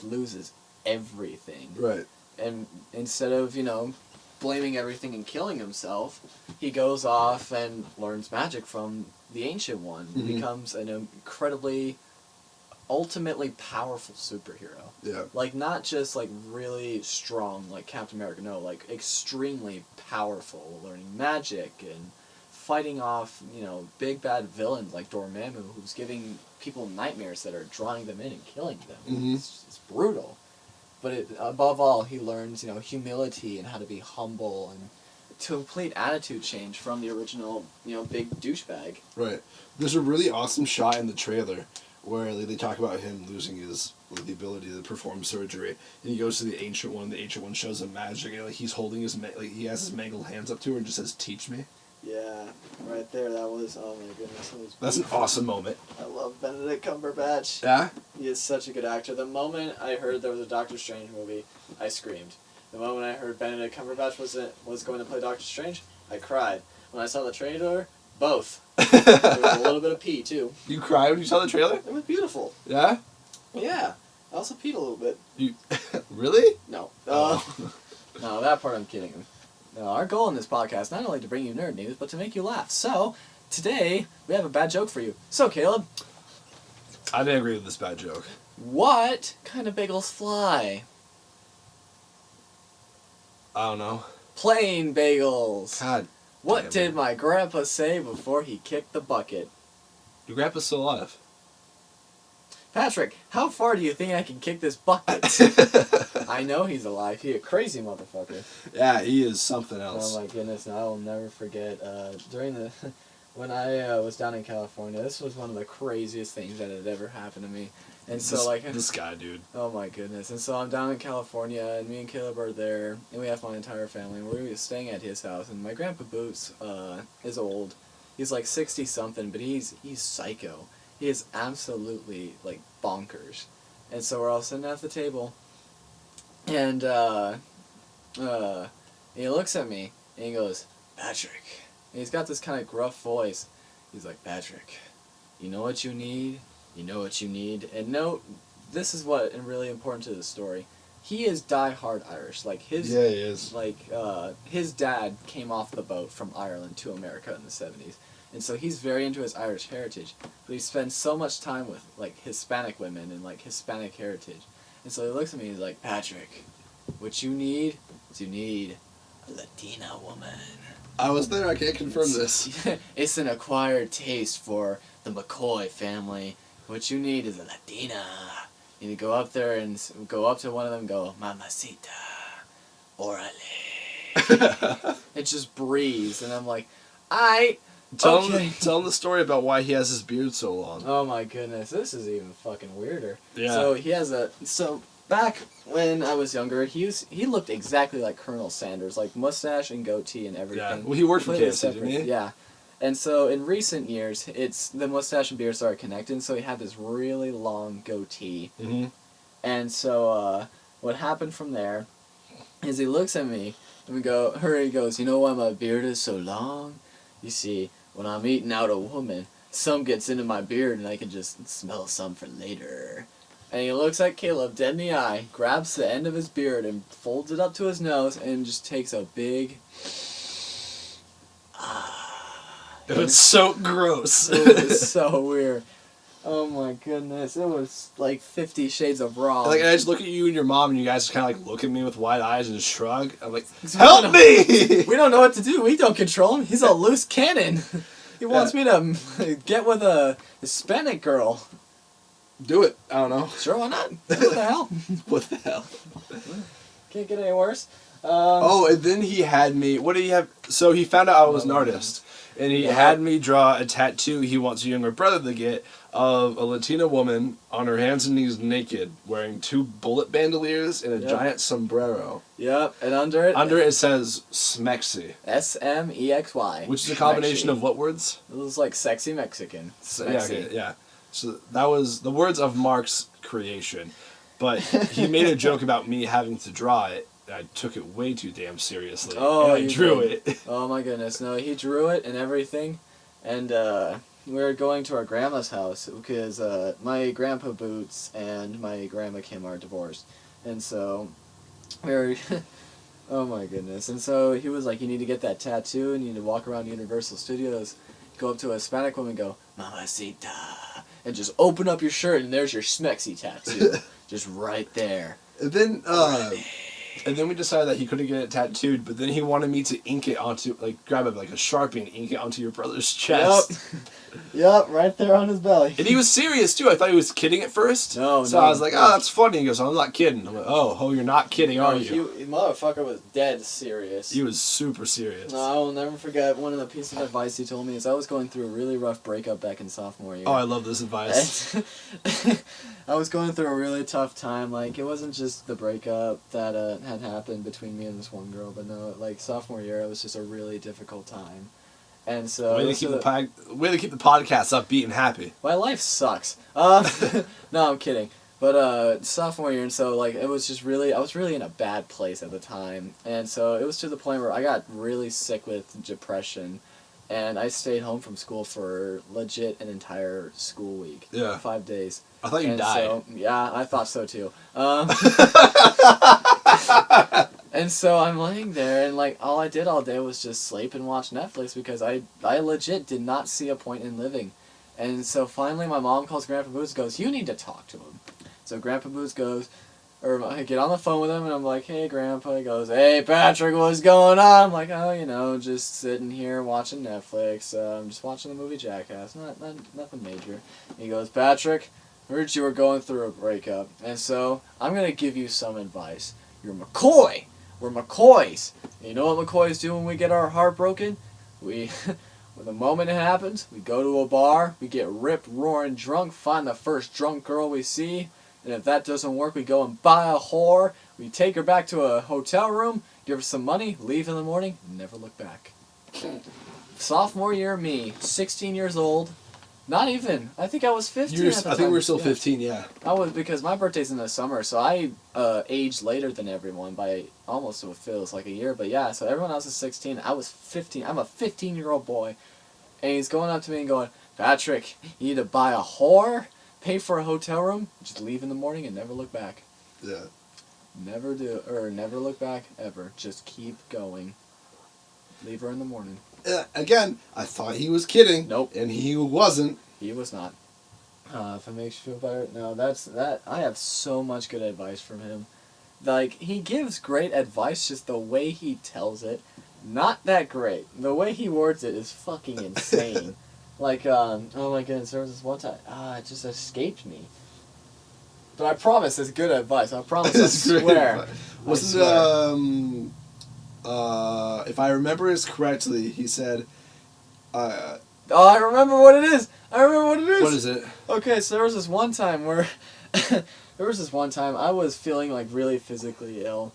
loses everything. Right. And instead of, you know, blaming everything and killing himself, he goes off and learns magic from the Ancient One. Mm-hmm. Becomes an incredibly, ultimately powerful superhero. Yeah. Like, not just, like, really strong, like Captain America, no, like, extremely powerful, learning magic and fighting off, you know, big bad villains like Dormammu, who's giving people nightmares that are drawing them in and killing them. Mm-hmm. It's brutal. But above all, he learns, you know, humility and how to be humble and complete attitude change from the original, you know, big douchebag. Right. There's a really awesome shot in the trailer where they talk about him losing his the ability to perform surgery, and he goes to the Ancient One. The Ancient One shows him magic, and like he's holding his he has his mangled hands up to her and just says, "Teach me." Yeah, right there. That was, oh my goodness. That's an awesome moment. I love Benedict Cumberbatch. Yeah. He is such a good actor. The moment I heard there was a Doctor Strange movie, I screamed. The moment I heard Benedict Cumberbatch was going to play Doctor Strange, I cried. When I saw the trailer, both. There was a little bit of pee, too. You cried when you saw the trailer? It was beautiful. Yeah? Yeah. I also peed a little bit. You really? No. Oh. No, that part I'm kidding. No, our goal in this podcast not only to bring you nerd news, but to make you laugh. So, today, we have a bad joke for you. So, Caleb. I didn't agree with this bad joke. What kind of bagels fly? I don't know. Plain bagels. God. What damn did it. my grandpa say before he kicked the bucket? Your grandpa's still alive. Patrick, how far do you think I can kick this bucket? I know he's alive. He's a crazy motherfucker. Yeah, he is something else. Oh my goodness, and I will never forget, during the, when I was down in California, this was one of the craziest things that had ever happened to me. And so, this guy, dude. Oh my goodness. And so I'm down in California, and me and Caleb are there, and we have my entire family, and we're staying at his house, and my grandpa Boots is old. He's like 60-something, but he's psycho. He is absolutely, like, bonkers. And so we're all sitting at the table, and he looks at me, and he goes, "Patrick." And he's got this kind of gruff voice. He's like, "Patrick, you know what you need? You know what you need." And note, this is what is really important to the story. He is die-hard Irish. Like, Yeah, he is. Like, his dad came off the boat from Ireland to America in the 70s. And so he's very into his Irish heritage. But he spends so much time with, like, Hispanic women and, like, Hispanic heritage. And so he looks at me and he's like, "Patrick, what you need is you need a Latina woman." I was there, I can't confirm this. It's an acquired taste for the McCoy family. What you need is a Latina. And you go up there and go up to one of them and go, "Mamacita, orale." It just breathes. And I'm like, Tell him the story about why he has his beard so long. Oh my goodness, this is even fucking weirder. Yeah. So he has back when I was younger, he looked exactly like Colonel Sanders, like mustache and goatee and everything. Yeah. Well, he worked for Completely KFC, separate. didn't he? Yeah. And so in recent years, it's the mustache and beard started connecting, so he had this really long goatee. Mm-hmm. And so what happened from there is he looks at me and he goes, "You know why my beard is so long? You see, when I'm eating out a woman, some gets into my beard and I can just smell some for later." And he looks at Caleb dead in the eye, grabs the end of his beard and folds it up to his nose and just takes a big... It was so gross. It was so weird. Oh my goodness, it was like 50 Shades of Wrong. Like, I just look at you and your mom, and you guys kind of like look at me with wide eyes and just shrug. I'm like, "Help me!" We don't know what to do. We don't control him. He's a loose cannon. He wants me to get with a Hispanic girl. Do it. I don't know. Sure, why not? What the hell? What the hell? Can't get any worse. And then he had me... What did he have? So he found out I was an artist. And he had me draw a tattoo he wants a younger brother to get of a Latina woman on her hands and knees naked, wearing 2 bullet bandoliers and a giant sombrero. Yep, and under it says Smexy. SMEXY. Which is a combination of what words? It was like sexy Mexican. Smexy. Yeah. So that was the words of Mark's creation. But he made a joke about me having to draw it. I took it way too damn seriously. Oh, and I drew it. Oh my goodness. No, he drew it and everything. And we were going to our grandma's house because my grandpa Boots and my grandma Kim are divorced. And so we were Oh my goodness. And so he was like, you need to get that tattoo, and you need to walk around Universal Studios, go up to a Hispanic woman and go, Mamacita, and just open up your shirt, and there's your Smexy tattoo. Just right there. And then we decided that he couldn't get it tattooed, but then he wanted me to ink it onto, like, grab it like a Sharpie and ink it onto your brother's chest. Yep, right there on his belly. And he was serious, too. I thought he was kidding at first. No, so I was like, oh, that's funny. He goes, I'm not kidding. I'm like, oh, you're not kidding, are you? The motherfucker was dead serious. He was super serious. No, I will never forget one of the pieces of advice he told me is I was going through a really rough breakup back in sophomore year. Oh, I love this advice. I was going through a really tough time. Like, it wasn't just the breakup that had happened between me and this one girl, but no, like, sophomore year, it was just a really difficult time. And so... Way to keep the podcast upbeat and happy. My life sucks. No, I'm kidding. But sophomore year, and so like it was just really, I was really in a bad place at the time, and so it was to the point where I got really sick with depression, and I stayed home from school for legit an entire school week. Yeah. 5 days. I thought you died. So, yeah, I thought so too. And so I'm laying there, and like all I did all day was just sleep and watch Netflix because I legit did not see a point in living. And so finally my mom calls Grandpa Boots and goes, you need to talk to him. So Grandpa Boots goes, or I get on the phone with him, and I'm like, hey, Grandpa. He goes, hey, Patrick, what's going on? I'm like, oh, just sitting here watching Netflix. I'm just watching the movie Jackass. Nothing major. He goes, Patrick, heard you were going through a breakup, and so I'm going to give you some advice. You're McCoy. We're McCoys. And you know what McCoys do when we get our heart broken? When the moment it happens, we go to a bar, we get ripped, roaring drunk, find the first drunk girl we see, and if that doesn't work, we go and buy a whore, we take her back to a hotel room, give her some money, leave in the morning, never look back. Sophomore year me, 16 years old, not even, I think I was 15 at the time. I think we were still 15, yeah. I was, because my birthday's in the summer, so I aged later than everyone by almost, it feels like a year, but yeah, so everyone else is 16, I was 15, I'm a 15-year-old boy, and he's going up to me and going, Patrick, you need to buy a whore, pay for a hotel room, just leave in the morning and never look back. Yeah. Never look back, ever. Just keep going. Leave her in the morning. Again, I thought he was kidding. Nope. And he wasn't. He was not. If it makes you feel better, no, that. I have so much good advice from him. Like, he gives great advice, just the way he tells it, not that great. The way he words it is fucking insane. Like, oh my goodness, there was this one time, it just escaped me. But I promise it's good advice. I promise, I swear. Wasn't if I remember this correctly, he said, I remember what it is! What is it? Okay, so there was this one time where, I was feeling like really physically ill.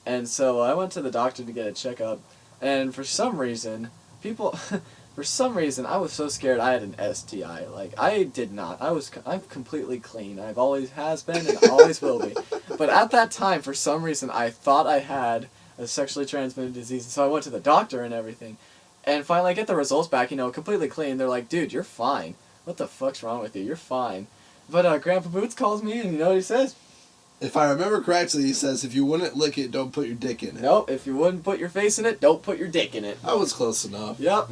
And so I went to the doctor to get a checkup. And for some reason, I was so scared I had an STI. Like, I did not. I'm completely clean. I've always has been and always will be. But at that time, for some reason, I thought I had a sexually transmitted disease. And so I went to the doctor and everything. And finally I get the results back, completely clean. They're like, dude, you're fine. What the fuck's wrong with you? You're fine. But Grandpa Boots calls me and you know what he says? If I remember correctly, he says, if you wouldn't lick it, don't put your dick in it. Nope, if you wouldn't put your face in it, don't put your dick in it. I was close enough. Yep.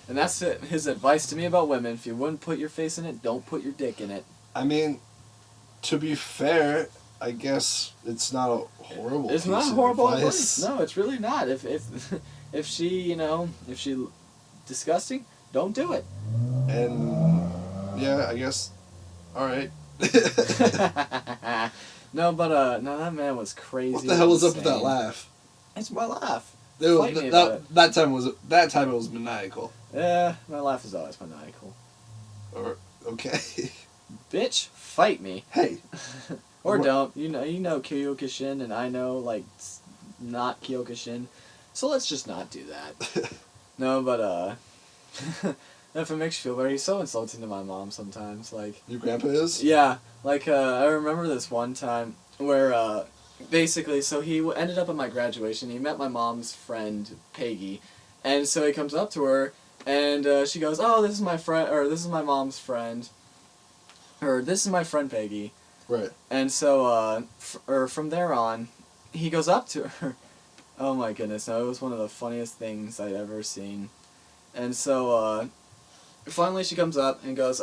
And that's it. His advice to me about women. If you wouldn't put your face in it, don't put your dick in it. I mean, to be fair, I guess it's not a horrible It's not a horrible advice. No, it's really not. If she, if she disgusting, don't do it. And, yeah, I guess, alright. No, but that man was crazy. What the hell was up with that laugh? It's my laugh. That time it was maniacal. Yeah, my laugh is always maniacal. Okay. Bitch, fight me. Hey. Or don't. You know Kyokushin, and I know, not Kyokushin. So let's just not do that. No, but, if it makes you feel better, he's so insulting to my mom sometimes. Your grandpa is? Yeah. I remember this one time where, basically, so he ended up at my graduation. He met my mom's friend, Peggy. And so he comes up to her, and she goes, oh, this is my friend, or this is my mom's friend. Or this is my friend, Peggy. Right. And so, from there on, he goes up to her, Oh my goodness, no, it was one of the funniest things I'd ever seen. And so, finally she comes up and goes,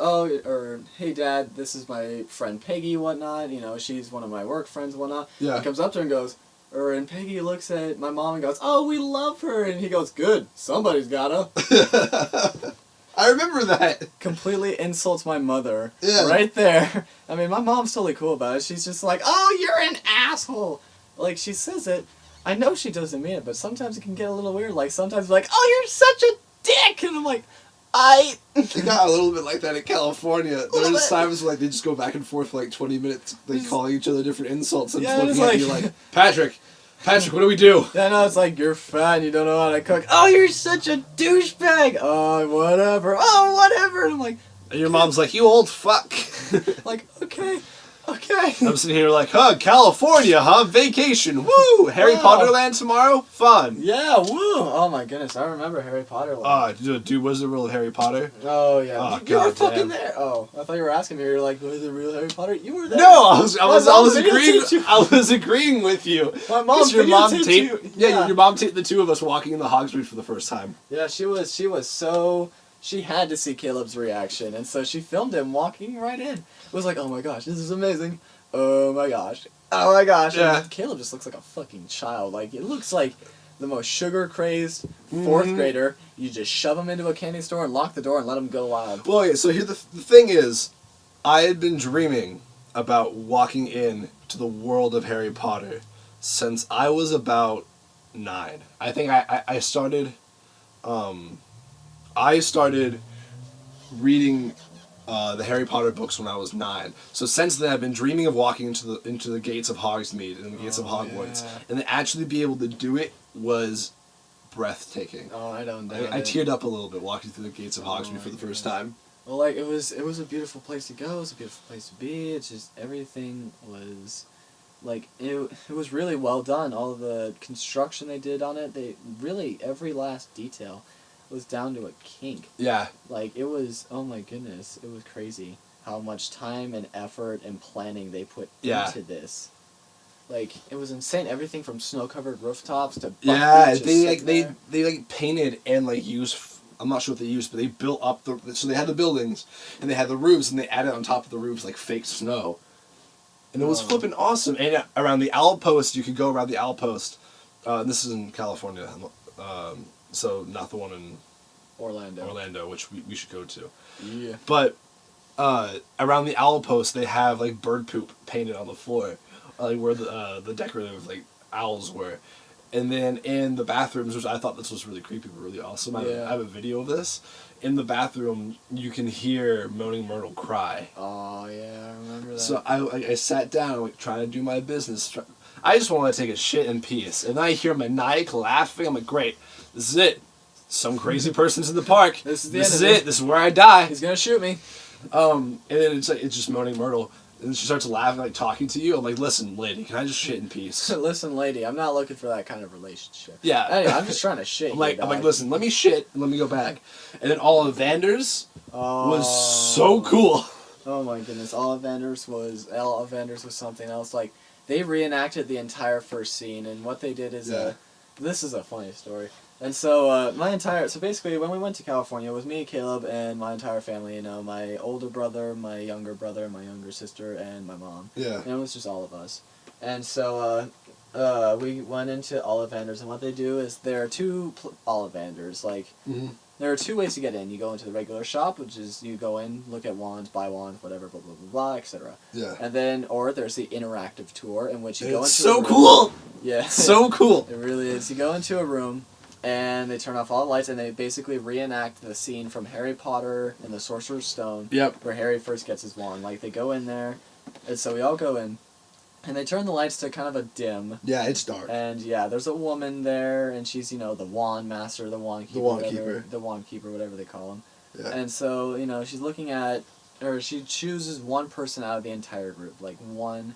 hey Dad, this is my friend Peggy, whatnot, you know, she's one of my work friends, whatnot. Yeah. He comes up to her and goes, and Peggy looks at my mom and goes, oh, we love her, and he goes, good, somebody's gotta. I remember that. Completely insults my mother. Yeah. Right there. I mean, my mom's totally cool about it. She's just like, oh, you're an asshole. Like, she says it. I know she doesn't mean it, but sometimes it can get a little weird. Like, sometimes like, oh, you're such a dick. And I'm like, It got a little bit like that in California. There's times where, like, they just go back and forth for like 20 minutes, like calling each other different insults and looking at you like, Patrick, what do we do? Yeah, no, it's like, you're fat and you don't know how to cook. Oh, you're such a douchebag. Oh, whatever. Oh, whatever. And I'm like... And your mom's like, you old fuck. Like, okay. I'm sitting here like, California, Vacation. Woo! Harry Potter Land tomorrow? Fun. Yeah, woo! Oh my goodness, I remember Harry Potter Land. Dude, was it real Harry Potter? Oh, yeah. Oh, you were God fucking damn. there. Oh, I thought you were asking me. You were like, was it real Harry Potter? You were there. No, I was agreeing. You. I was agreeing with you. My mom taped you. Yeah, your mom taped the two of us walking in the Hogsmeade for the first time. Yeah, she was so... She had to see Caleb's reaction, and so she filmed him walking right in. It was like, oh my gosh, this is amazing. Oh my gosh. Yeah. And Caleb just looks like a fucking child. Like, it looks like the most sugar-crazed fourth grader. You just shove him into a candy store and lock the door and let him go wild. Well, yeah, so here the thing is, I had been dreaming about walking in to the world of Harry Potter since I was about 9. I think I started reading the Harry Potter books when I was 9. So since then, I've been dreaming of walking into the gates of Hogsmeade and the gates of Hogwarts, and to actually be able to do it was breathtaking. Oh, I don't doubt I it. teared up a little bit walking through the gates of Hogsmeade for the first time. Well, like, it was a beautiful place to go. It was a beautiful place to be. It's just everything was, like, it was really well done. All of the construction they did on it, every last detail was down to a kink. Yeah. Like, it was, oh my goodness, it was crazy how much time and effort and planning they put into this. Like, it was insane. Everything from snow-covered rooftops to they painted and like used. I'm not sure what they used, but they built up so they had the buildings and they had the roofs and they added on top of the roofs like fake snow, and it was flipping awesome. And around the Owl Post, you could go around the Owl Post. This is in California. So not the one in Orlando, which we should go to. Yeah. But around the Owl Post, they have like bird poop painted on the floor, like where the decorative like owls were. And then in the bathrooms, which I thought this was really creepy but really awesome. I have a video of this. In the bathroom, you can hear Moaning Myrtle cry. Oh yeah, I remember that. So I sat down, like trying to do my business. I just wanted to take a shit in peace, and then I hear Maniac laughing. I'm like, great. This is it. Some crazy person's in the park. This is it. This is where I die. He's gonna shoot me. And then it's just Moaning Myrtle, and then she starts laughing, like talking to you. I'm like, listen, lady, can I just shit in peace? Listen, lady, I'm not looking for that kind of relationship. Yeah. Anyway, I'm just trying to shit. I'm like, listen, let me shit and let me go back. And then Ollivanders was so cool. Oh my goodness, Ollivanders was something else. Like, they reenacted the entire first scene, and what they did is this is a funny story. And so so basically when we went to California, it was me, Caleb, and my entire family, you know, my older brother, my younger sister, and my mom. Yeah. And it was just all of us. And so we went into Ollivanders, and what they do is there are two Ollivanders. Like, there are two ways to get in. You go into the regular shop, which is you go in, look at wands, buy wands, whatever, blah, blah, blah, blah, etc. Yeah. And then, or there's the interactive tour, in which you go into It's so a room. cool! Yeah. So cool! It really is. You go into a room, and they turn off all the lights, and they basically reenact the scene from Harry Potter and the Sorcerer's Stone, where Harry first gets his wand. Like, they go in there, and so we all go in, and they turn the lights to kind of a dim. Yeah, it's dark. And, yeah, there's a woman there, and she's, you know, the wand master, the wand keeper. The wand keeper, whatever they call him. Yeah. And so, you know, she's looking at, or she chooses one person out of the entire group, like one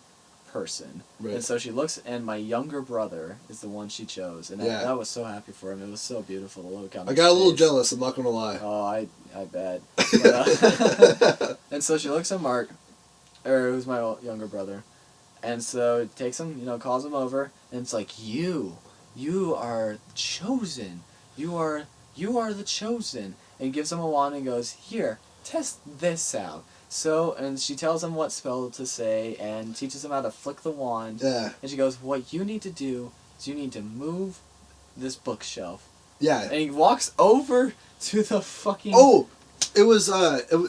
person. Right. And so she looks, and my younger brother is the one she chose, and I was so happy for him. It was so beautiful to look on. I got a little jealous, I'm not gonna lie. Oh, I bet. But, and so she looks at Mark, or who's my younger brother, and so it takes him, you know, calls him over, and it's like, you you are chosen. You are the chosen. And gives him a wand and goes, here, test this out. So, and she tells him what spell to say and teaches him how to flick the wand. Yeah. And she goes, what you need to do is you need to move this bookshelf. Yeah. And he walks over to the fucking... Oh!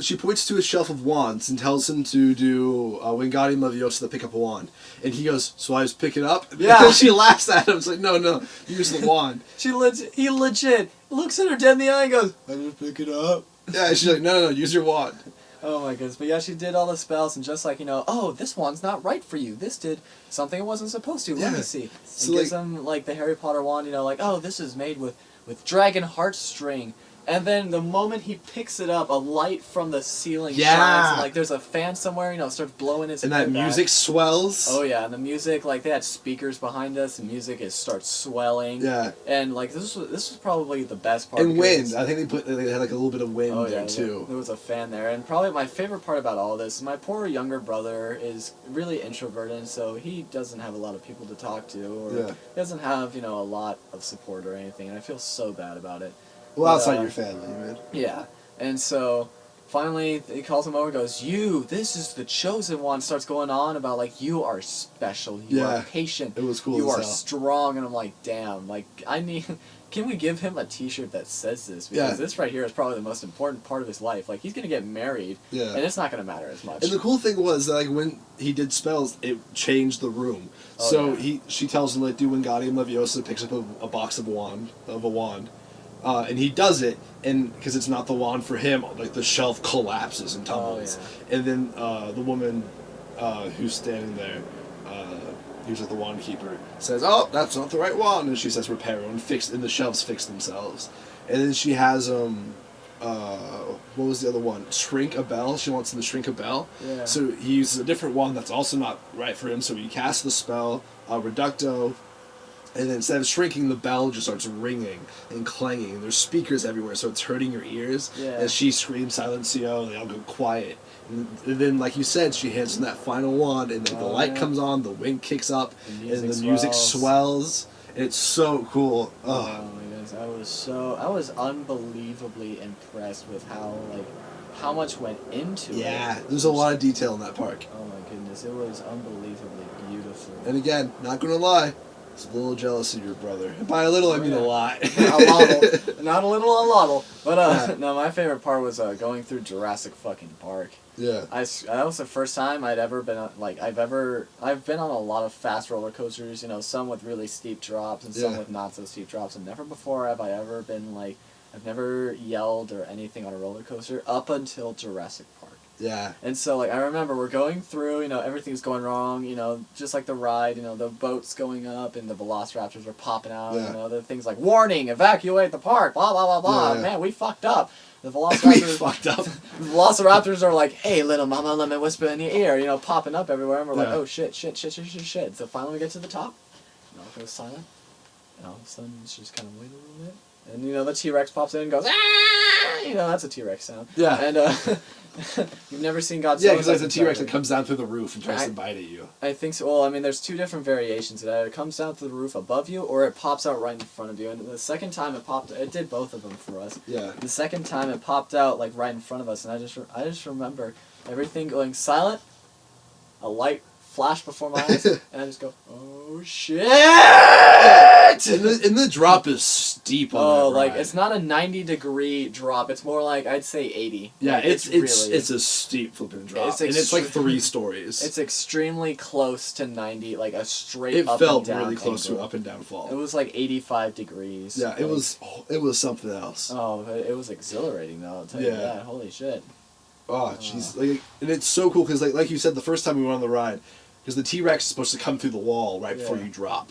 She points to a shelf of wands and tells him to do Wingardium Leviosa to pick up a wand. And he goes, so I just pick it up? Yeah. And she laughs at him. It's like, no, use the wand. He legit looks at her dead in the eye and goes, I just pick it up. Yeah, she's like, no, use your wand. Oh my goodness. But yeah, she did all the spells and just like, oh, this wand's not right for you. This did something it wasn't supposed to. Let me see. And So gives him like the Harry Potter wand, like, oh, this is made with dragon heartstring. And then the moment he picks it up, a light from the ceiling shines. And, like, there's a fan somewhere, starts blowing his And hair that back. music swells. Oh, yeah. And the music, like, they had speakers behind us. And music starts swelling. Yeah. And, like, this was probably the best part. And wind. I think they had, like, a little bit of wind there, too. There was a fan there. And probably my favorite part about all this is my poor younger brother is really introverted. So he doesn't have a lot of people to talk to. Or he doesn't have, a lot of support or anything. And I feel so bad about it. Well, outside your family, man. Yeah. And so, finally, he calls him over and goes, this is the chosen one. Starts going on about, like, you are special. You are patient. It was cool You as are hell. strong. And I'm like, damn. Like, can we give him a t-shirt that says this? Because this right here is probably the most important part of his life. Like, he's going to get married. Yeah. And it's not going to matter as much. And the cool thing was that, like, when he did spells, it changed the room. She tells him, like, do Wingardium Leviosa, picks up a box of a wand. And he does it, and because it's not the wand for him, like the shelf collapses and tumbles. And then the woman who's standing there, who's like the wand keeper, says, "Oh, that's not the right wand," and she says, "Repair," and the shelves fix themselves. And then she has what was the other one? Shrink a bell. She wants him to shrink a bell. Yeah. So he uses a different wand that's also not right for him. So he casts the spell, Reducto. And then instead of shrinking, the bell just starts ringing and clanging. And there's speakers everywhere, so it's hurting your ears. Yeah. As she screams, Silencio, they all go quiet. And then, like you said, she hands him that final wand, and the light comes on, the wind kicks up, and the music swells. And it's so cool. Oh my goodness, I was unbelievably impressed with how much went into it. Yeah, there's a lot of detail in that park. Oh my goodness, it was unbelievably beautiful. And again, not gonna lie, I was a little jealous of your brother. And by a little, I mean a lot. A lot. Not a little, a lot. But no, my favorite part was going through Jurassic fucking Park. Yeah. That was the first time I'd ever been on, I've been on a lot of fast roller coasters, some with really steep drops and some with not so steep drops, and never before have I ever been I've never yelled or anything on a roller coaster up until Jurassic Park. Yeah. And so, I remember we're going through, everything's going wrong, just like the ride, the boat's going up and the velociraptors are popping out, the things like, warning, evacuate the park, blah, blah, blah, blah. Yeah. Man, we fucked up. The velociraptors, the velociraptors are like, hey, little mama, let me whisper in your ear, popping up everywhere. And we're like, oh, shit. So finally we get to the top, and all goes silent. And all of a sudden, it's just kind of wait a little bit. And, the T-Rex pops in and goes, ah! That's a T-Rex sound. Yeah. And, you've never seen Godzilla. Yeah, because there's a T-Rex that comes down through the roof and tries to bite at you. I think so. Well, there's two different variations. It either comes down through the roof above you, or it pops out right in front of you. And the second time it did both of them for us. Yeah. The second time it popped out, right in front of us, and I just remember everything going silent, a light flash before my eyes, and I just go, oh shit! And the drop is steep on that ride. It's not a 90-degree drop. It's more I'd say 80. Yeah, it's a steep flipping drop. And it's 3 stories. It's extremely close to 90, a straight it up felt and down really close angle. to up and down fall. It was 85 degrees. Yeah, it was something else. Oh, it was exhilarating though. I'll tell you that. Holy shit. Oh, jeez. And it's so cool because like you said, the first time we went on the ride, because the T-Rex is supposed to come through the wall right before you drop.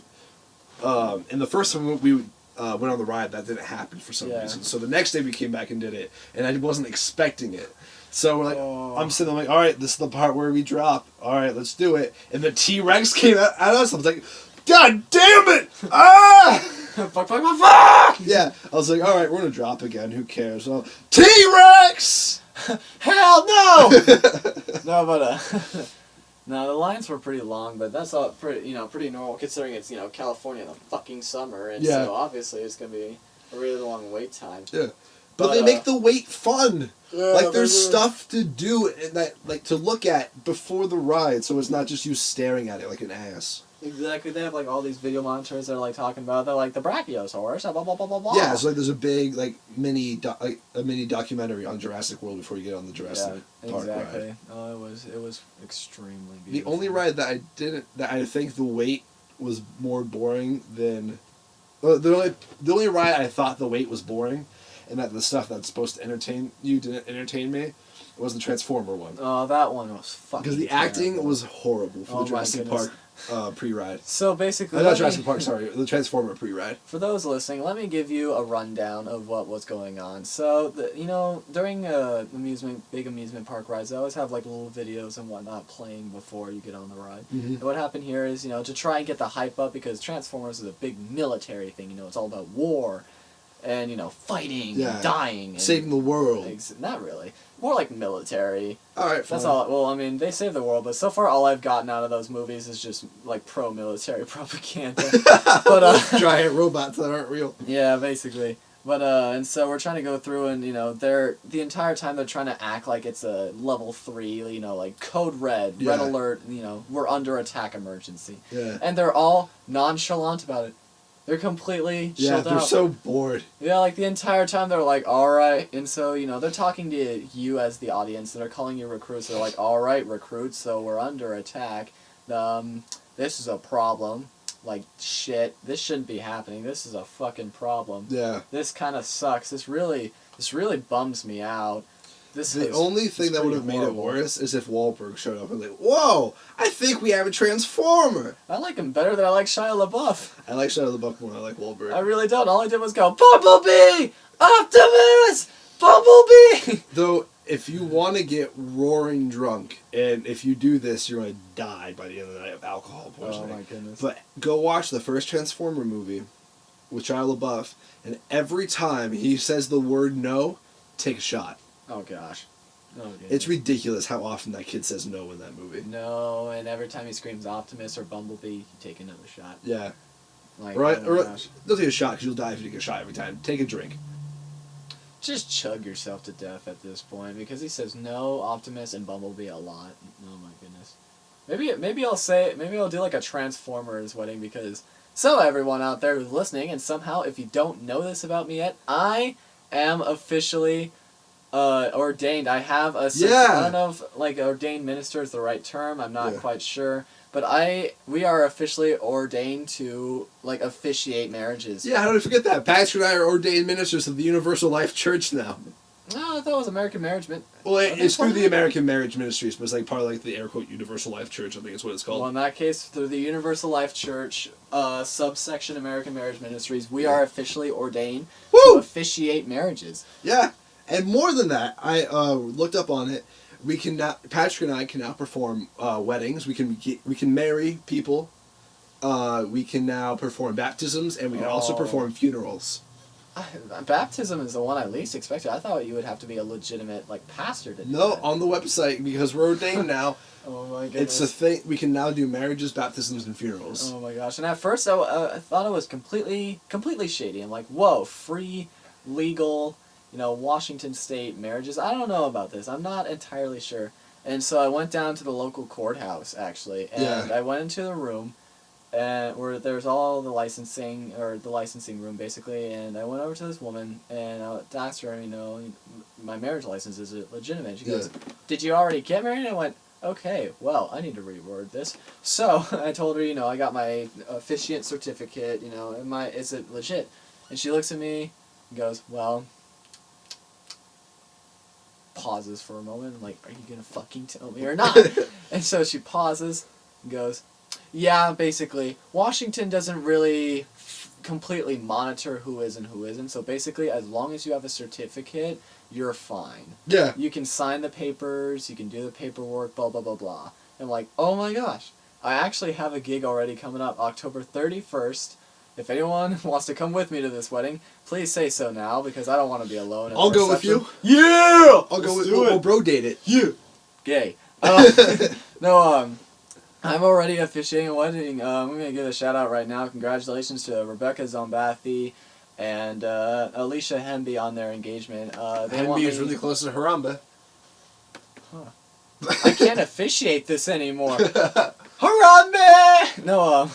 And the first time we went on the ride, that didn't happen for some reason. So the next day we came back and did it, and I wasn't expecting it. So we're I'm sitting there all right, this is the part where we drop. All right, let's do it. And the T-Rex came at us. I was like, God damn it! Ah! Fuck! Yeah, I was like, all right, we're gonna drop again. Who cares? So, T-Rex! Hell no! No, but No, the lines were pretty long, but that's all pretty normal considering it's California in the fucking summer, and so obviously it's gonna be a really long wait time. Yeah, but they make the wait fun. Yeah, there's stuff to do and that to look at before the ride, so it's not just you staring at it like an ass. Exactly, they have all these video monitors that are talking about the Brachiosaurus, blah blah blah blah blah. Yeah, so there's a big mini documentary on Jurassic World before you get on the Jurassic Park ride. Oh, it was extremely beautiful. The only ride that I think the wait was more boring than the only ride I thought the wait was boring, and that the stuff that's supposed to entertain you didn't entertain me. It was the Transformer one. Oh, that one was fucking because the acting was horrible for the Jurassic Park pre-ride. So basically... not Jurassic Park, sorry. The Transformer pre-ride. For those listening, let me give you a rundown of what was going on. So, during big amusement park rides, they always have little videos and whatnot playing before you get on the ride. Mm-hmm. And what happened here is, to try and get the hype up, because Transformers is a big military thing, it's all about war. And, fighting and dying. And saving the world. Not really. More like military. Alright, fine. That's all. Well, they save the world, but so far all I've gotten out of those movies is just, pro-military propaganda. But, giant robots that aren't real. Yeah, basically. But, and so we're trying to go through and, the entire time they're trying to act like it's a level 3, code red, red alert, we're under attack emergency. Yeah. And they're all nonchalant about it. They're completely chilled out. Yeah, they're so bored. Yeah, the entire time they're alright. And so, they're talking to you as the audience, and they're calling you recruits. They're alright, recruits, so we're under attack. This is a problem. Shit, this shouldn't be happening. This is a fucking problem. Yeah. This kind of sucks. This really bums me out. The only thing that would have made it worse is if Wahlberg showed up and whoa, I think we have a Transformer. I like him better than I like Shia LaBeouf. I like Shia LaBeouf more than I like Wahlberg. I really don't. All I did was go, Bumblebee! Optimus! Bumblebee! Though, if you want to get roaring drunk, and if you do this, you're going to die by the end of the night of alcohol poisoning. Oh my goodness. But go watch the first Transformer movie with Shia LaBeouf, and every time he says the word no, take a shot. Oh, gosh. Oh, it's ridiculous how often that kid says no in that movie. No, and every time he screams Optimus or Bumblebee, you take another shot. Yeah. Right? Don't take a shot, because you'll die if you take a shot every time. Take a drink. Just chug yourself to death at this point, because he says no, Optimus, and Bumblebee a lot. Oh, my goodness. Maybe I'll do a Transformers wedding, because... So, everyone out there who's listening, and somehow, if you don't know this about me yet, I am officially... ordained. I have a... I don't know if, ordained minister is the right term. I'm not quite sure. But we are officially ordained to, officiate marriages. Yeah, how did I forget that? Pastor and I are ordained ministers of the Universal Life Church now. No, I thought it was American Marriage Ministry. Well, it's through the American Marriage Ministries, but it's part of, the air quote Universal Life Church, I think is what it's called. Well, in that case, through the Universal Life Church, subsection American Marriage Ministries, we are officially ordained to officiate marriages. Yeah. And more than that, I looked up on it. Patrick and I can now perform weddings. We can marry people. We can now perform baptisms, and we can also perform funerals. Baptism is the one I least expected. I thought you would have to be a legitimate pastor to do that. On the website, because we're ordained now. Oh my goodness. It's a thing. We can now do marriages, baptisms, and funerals. Oh my gosh! And at first, I thought it was completely shady. I'm like, whoa, free, legal. Washington State marriages. I don't know about this. I'm not entirely sure. And so I went down to the local courthouse, actually, and I went into the room, where there's all the licensing room, basically, and I went over to this woman, and I asked her, my marriage license, is it legitimate? She goes, did you already get married? And I went, okay, well, I need to reword this. So I told her, I got my officiant certificate, is it legit? And she looks at me and goes, well... pauses for a moment. I'm like, are you gonna fucking tell me or not? And so she pauses and goes, yeah, basically, Washington doesn't really completely monitor who is and who isn't, so basically, as long as you have a certificate, you're fine. Yeah. You can sign the papers, you can do the paperwork, blah, blah, blah, blah. I'm like, oh my gosh, I actually have a gig already coming up, October 31st. If anyone wants to come with me to this wedding, please say so now, because I don't want to be alone. I'll go with you. Yeah! I'll go with you. We'll bro date it. Yeah. Gay. I'm already officiating a wedding. I'm going to give a shout out right now. Congratulations to Rebecca Zombathy and Alicia Hemby on their engagement. Hemby is really close to Harambe. Huh. I can't officiate this anymore. Harambe! No,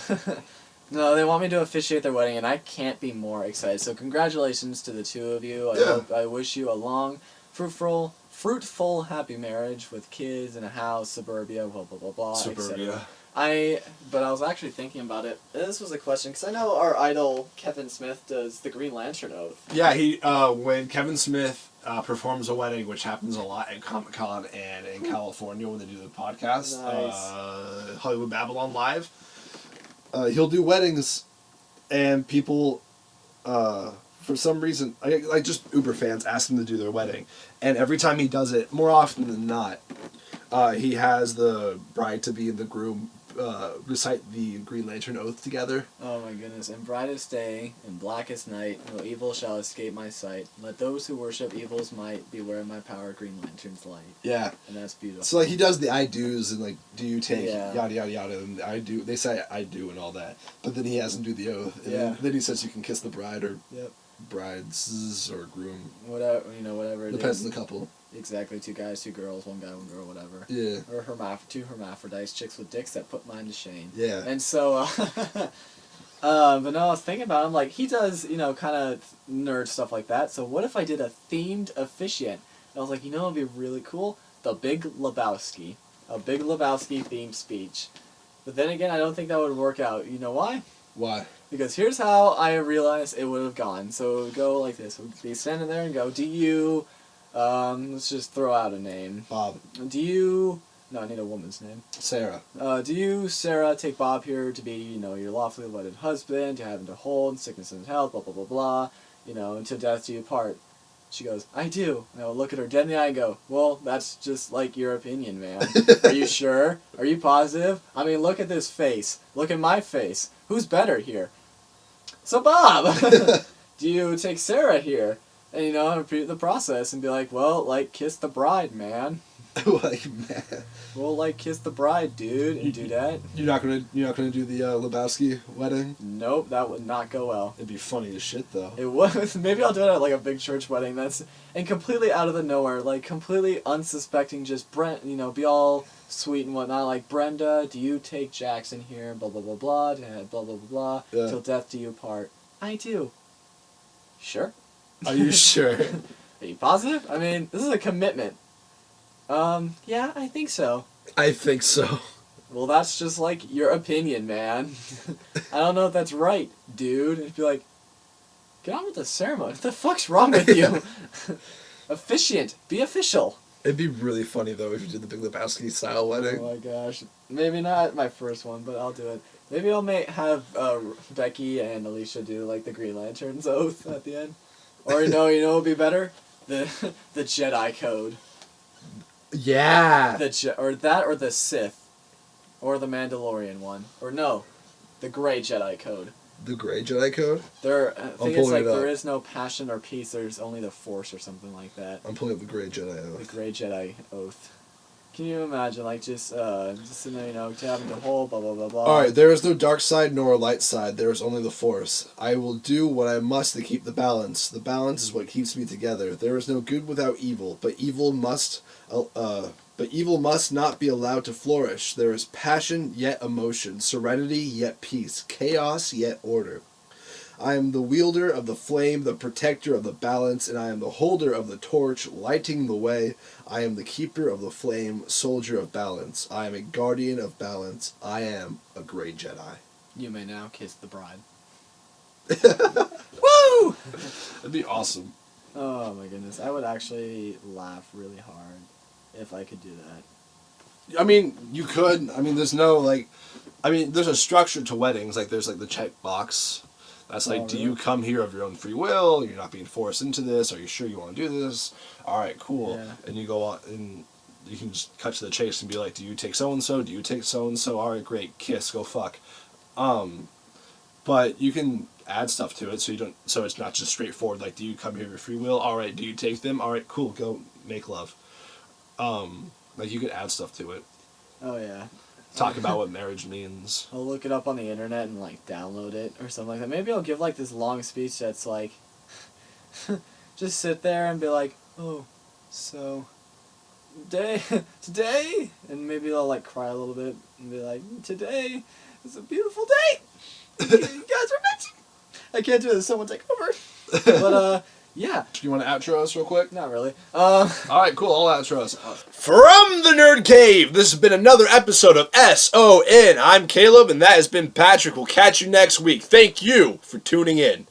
no, they want me to officiate their wedding, and I can't be more excited. So congratulations to the two of you. I wish you a long, fruitful, happy marriage with kids and a house, suburbia, blah, blah, blah, blah, Suburbia. But I was actually thinking about it. This was a question, because I know our idol, Kevin Smith, does the Green Lantern Oath. Yeah, when Kevin Smith performs a wedding, which happens a lot at Comic-Con and in California when they do the podcast, Nice. Hollywood Babylon Live, he'll do weddings, and people, for some reason, like just Uber fans ask him to do their wedding, and every time he does it, more often than not, he has the bride-to-be and the groom recite the Green Lantern Oath together. Oh my goodness. In brightest day, in blackest night, no evil shall escape my sight. Let those who worship evil's might beware of my power, Green Lantern's light. Yeah. And that's beautiful. So like he does the I do's and like do you take Yeah. yada yada yada and I do they say I do and all that, but then he has them do the oath and Yeah. then he says you can kiss the bride or Yep. brides or groom. Whatever, whatever it Depends is. on the couple. Exactly, 2 guys, 2 girls, 1 guy, 1 girl, whatever. Yeah. Or 2 hermaphrodites, chicks with dicks that put mine to shame. Yeah. And so, but no, I was thinking about him, like, he does, kind of nerd stuff like that, so what if I did a themed officiant? And I was like, it'd be really cool? The Big Lebowski. A Big Lebowski themed speech. But then again, I don't think that would work out. You know why? Why? Because here's how I realized it would have gone. So it would go like this. It would be standing there and go, do you... let's just throw out a name. Bob. Do you... No, I need a woman's name. Sarah. Do you, Sarah, take Bob here to be, your lawfully wedded husband, to have him to hold, in sickness and health, blah, blah, blah, blah, until death do you part? She goes, I do. And I will look at her dead in the eye and go, well, that's just like your opinion, man. Are you sure? Are you positive? I mean, look at this face. Look at my face. Who's better here? So, Bob, do you take Sarah here? And, repeat the process and be like, well, kiss the bride, man. Like, man. Well, kiss the bride, dude, and do that. You're not gonna do the Lebowski wedding? Nope, that would not go well. It'd be funny as shit though. It was. Maybe I'll do it at a big church wedding. And completely out of the nowhere, completely unsuspecting. Just Brent, be all sweet and whatnot. Like, Brenda, do you take Jackson here? Blah blah blah blah. Blah blah blah blah. Yeah. Till death do you part. I do. Sure. Are you sure? Are you positive? I mean, this is a commitment. Yeah, I think so. I think so. Well, that's just your opinion, man. I don't know if that's right, dude. It'd be like, get on with the ceremony. What the fuck's wrong with you? Officiant. Be official. It'd be really funny though if you did the Big Lebowski style wedding. Oh my gosh. Maybe not my first one, but I'll do it. Maybe I'll have Becky and Alicia do the Green Lantern's oath at the end. Or no, what would be better? The Jedi Code. Yeah. Or the Sith. Or the Mandalorian one. Or no, the Grey Jedi Code. The Grey Jedi Code? I think it's it up. there is no passion or peace, there's only the Force or something like that. I'm pulling up the Grey Jedi The Oath. Grey Jedi Oath. Can you imagine, just sitting there, to having to hold, blah, blah, blah, blah. Alright, there is no dark side nor a light side, there is only the Force. I will do what I must to keep the balance. The balance is what keeps me together. There is no good without evil, but evil must not be allowed to flourish. There is passion, yet emotion, serenity, yet peace, chaos, yet order. I am the wielder of the flame, the protector of the balance, and I am the holder of the torch, lighting the way. I am the keeper of the flame, soldier of balance. I am a guardian of balance. I am a Grey Jedi. You may now kiss the bride. Woo! That'd be awesome. Oh my goodness, I would actually laugh really hard if I could do that. I mean, you could. I mean, there's no, there's a structure to weddings. There's, the check box. That's Oh, do really? you come here of your own free will? You're not being forced into this. Are you sure you want to do this? All right, cool. Yeah. And you go on, and you can just cut to the chase and be like, do you take so-and-so? Do you take so-and-so? All right, great. Kiss. Go fuck. But you can add stuff to it so it's not just straightforward. Do you come here of your free will? All right. Do you take them? All right, cool. Go make love. You could add stuff to it. Oh yeah. talk about what marriage means. I'll look it up on the internet and like download it or something like that. Maybe I'll give like this long speech that's like, just sit there and be like, oh, so, today, and maybe I'll like cry a little bit and be like, today is a beautiful day. You guys are mentioned. I can't do this. Someone take over. But yeah. You want to outro us real quick? Not really. Alright, cool. I'll outro us. From the Nerd Cave, this has been another episode of SON. I'm Caleb, and that has been Patrick. We'll catch you next week. Thank you for tuning in.